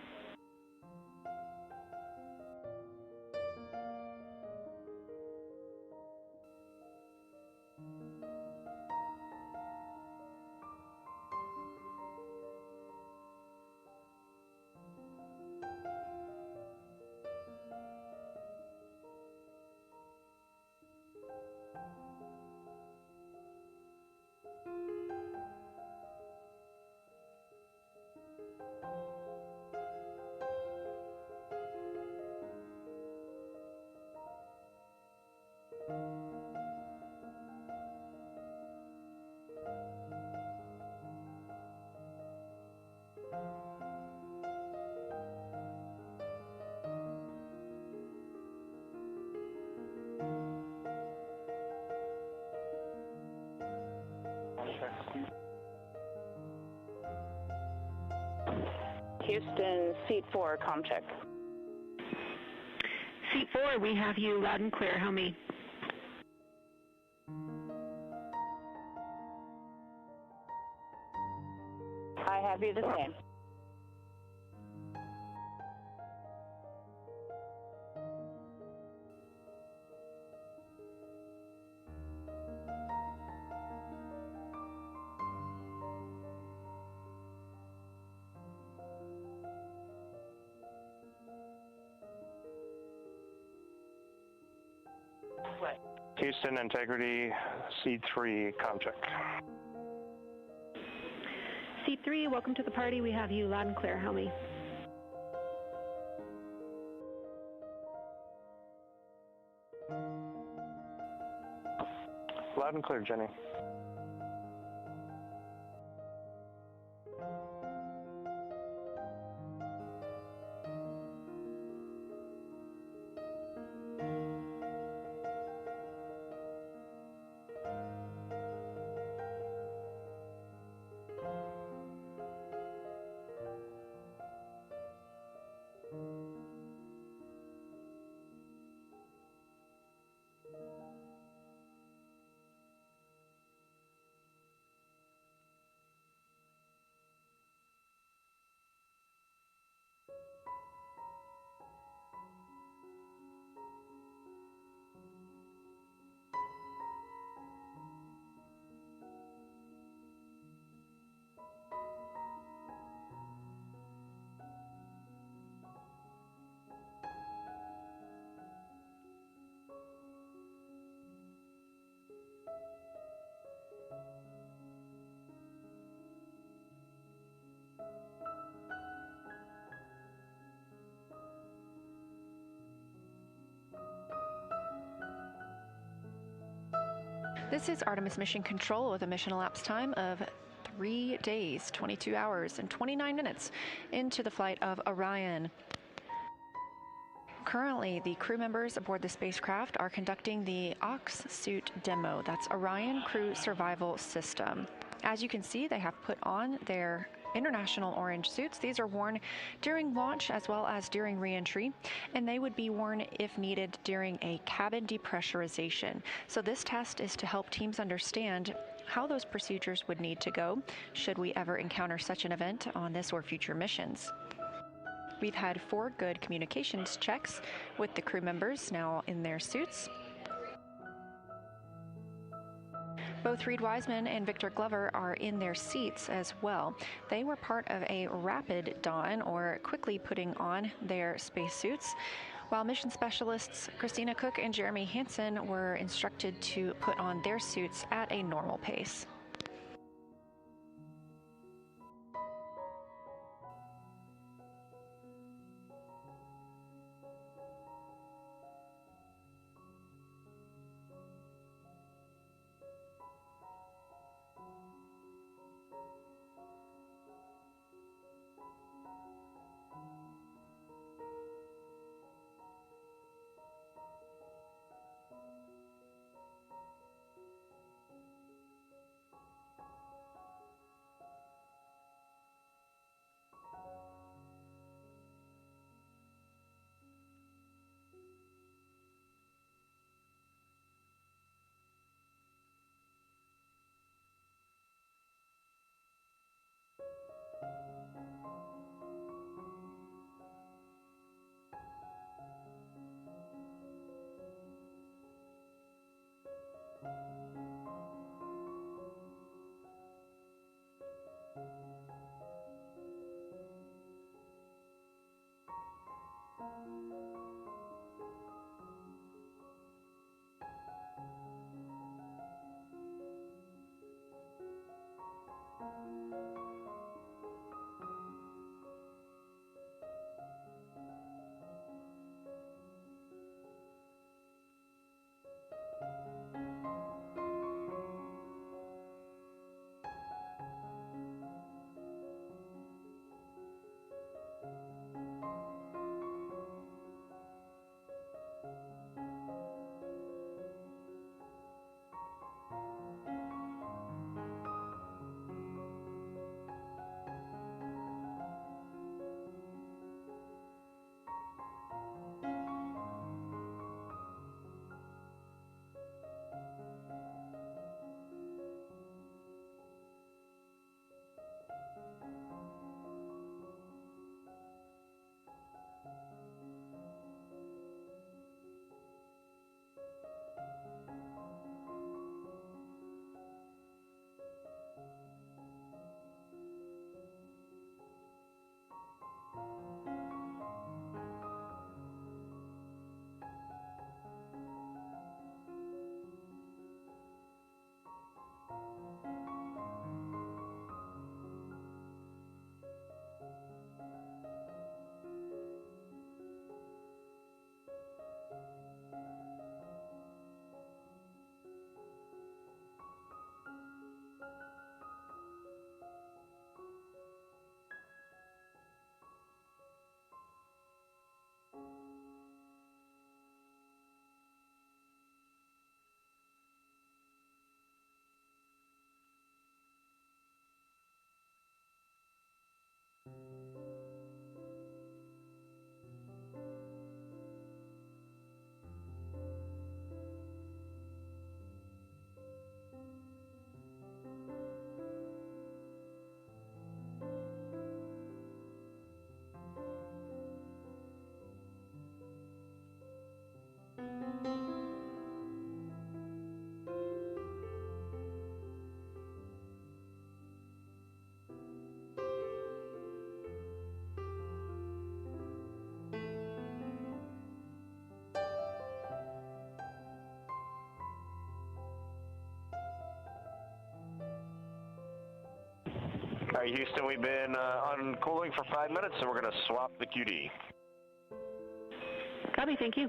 Houston, seat 4, comm check. Seat 4, we have you loud and clear. How me? I have you the same. Houston, integrity, C3, comm check. C3, welcome to the party. We have you loud and clear. How me? Loud and clear, Jenny. This is Artemis Mission Control with a mission elapsed time of 3 days, 22 hours, and 29 minutes into the flight of Orion. Currently, the crew members aboard the spacecraft are conducting the Ox suit demo. That's Orion Crew Survival System. As you can see, they have put on their international orange suits. These are worn during launch as well as during re-entry, and they would be worn if needed during a cabin depressurization. So this test is to help teams understand how those procedures would need to go should we ever encounter such an event on this or future missions. We've had 4 good communications checks with the crew members now in their suits. Both Reed Wiseman and Victor Glover are in their seats as well. They were part of a rapid don, or quickly putting on their spacesuits, while mission specialists Christina Cook and Jeremy Hansen were instructed to put on their suits at a normal pace. right, Houston, we've been on cooling for 5 minutes, so we're going to swap the QD. Copy, thank you.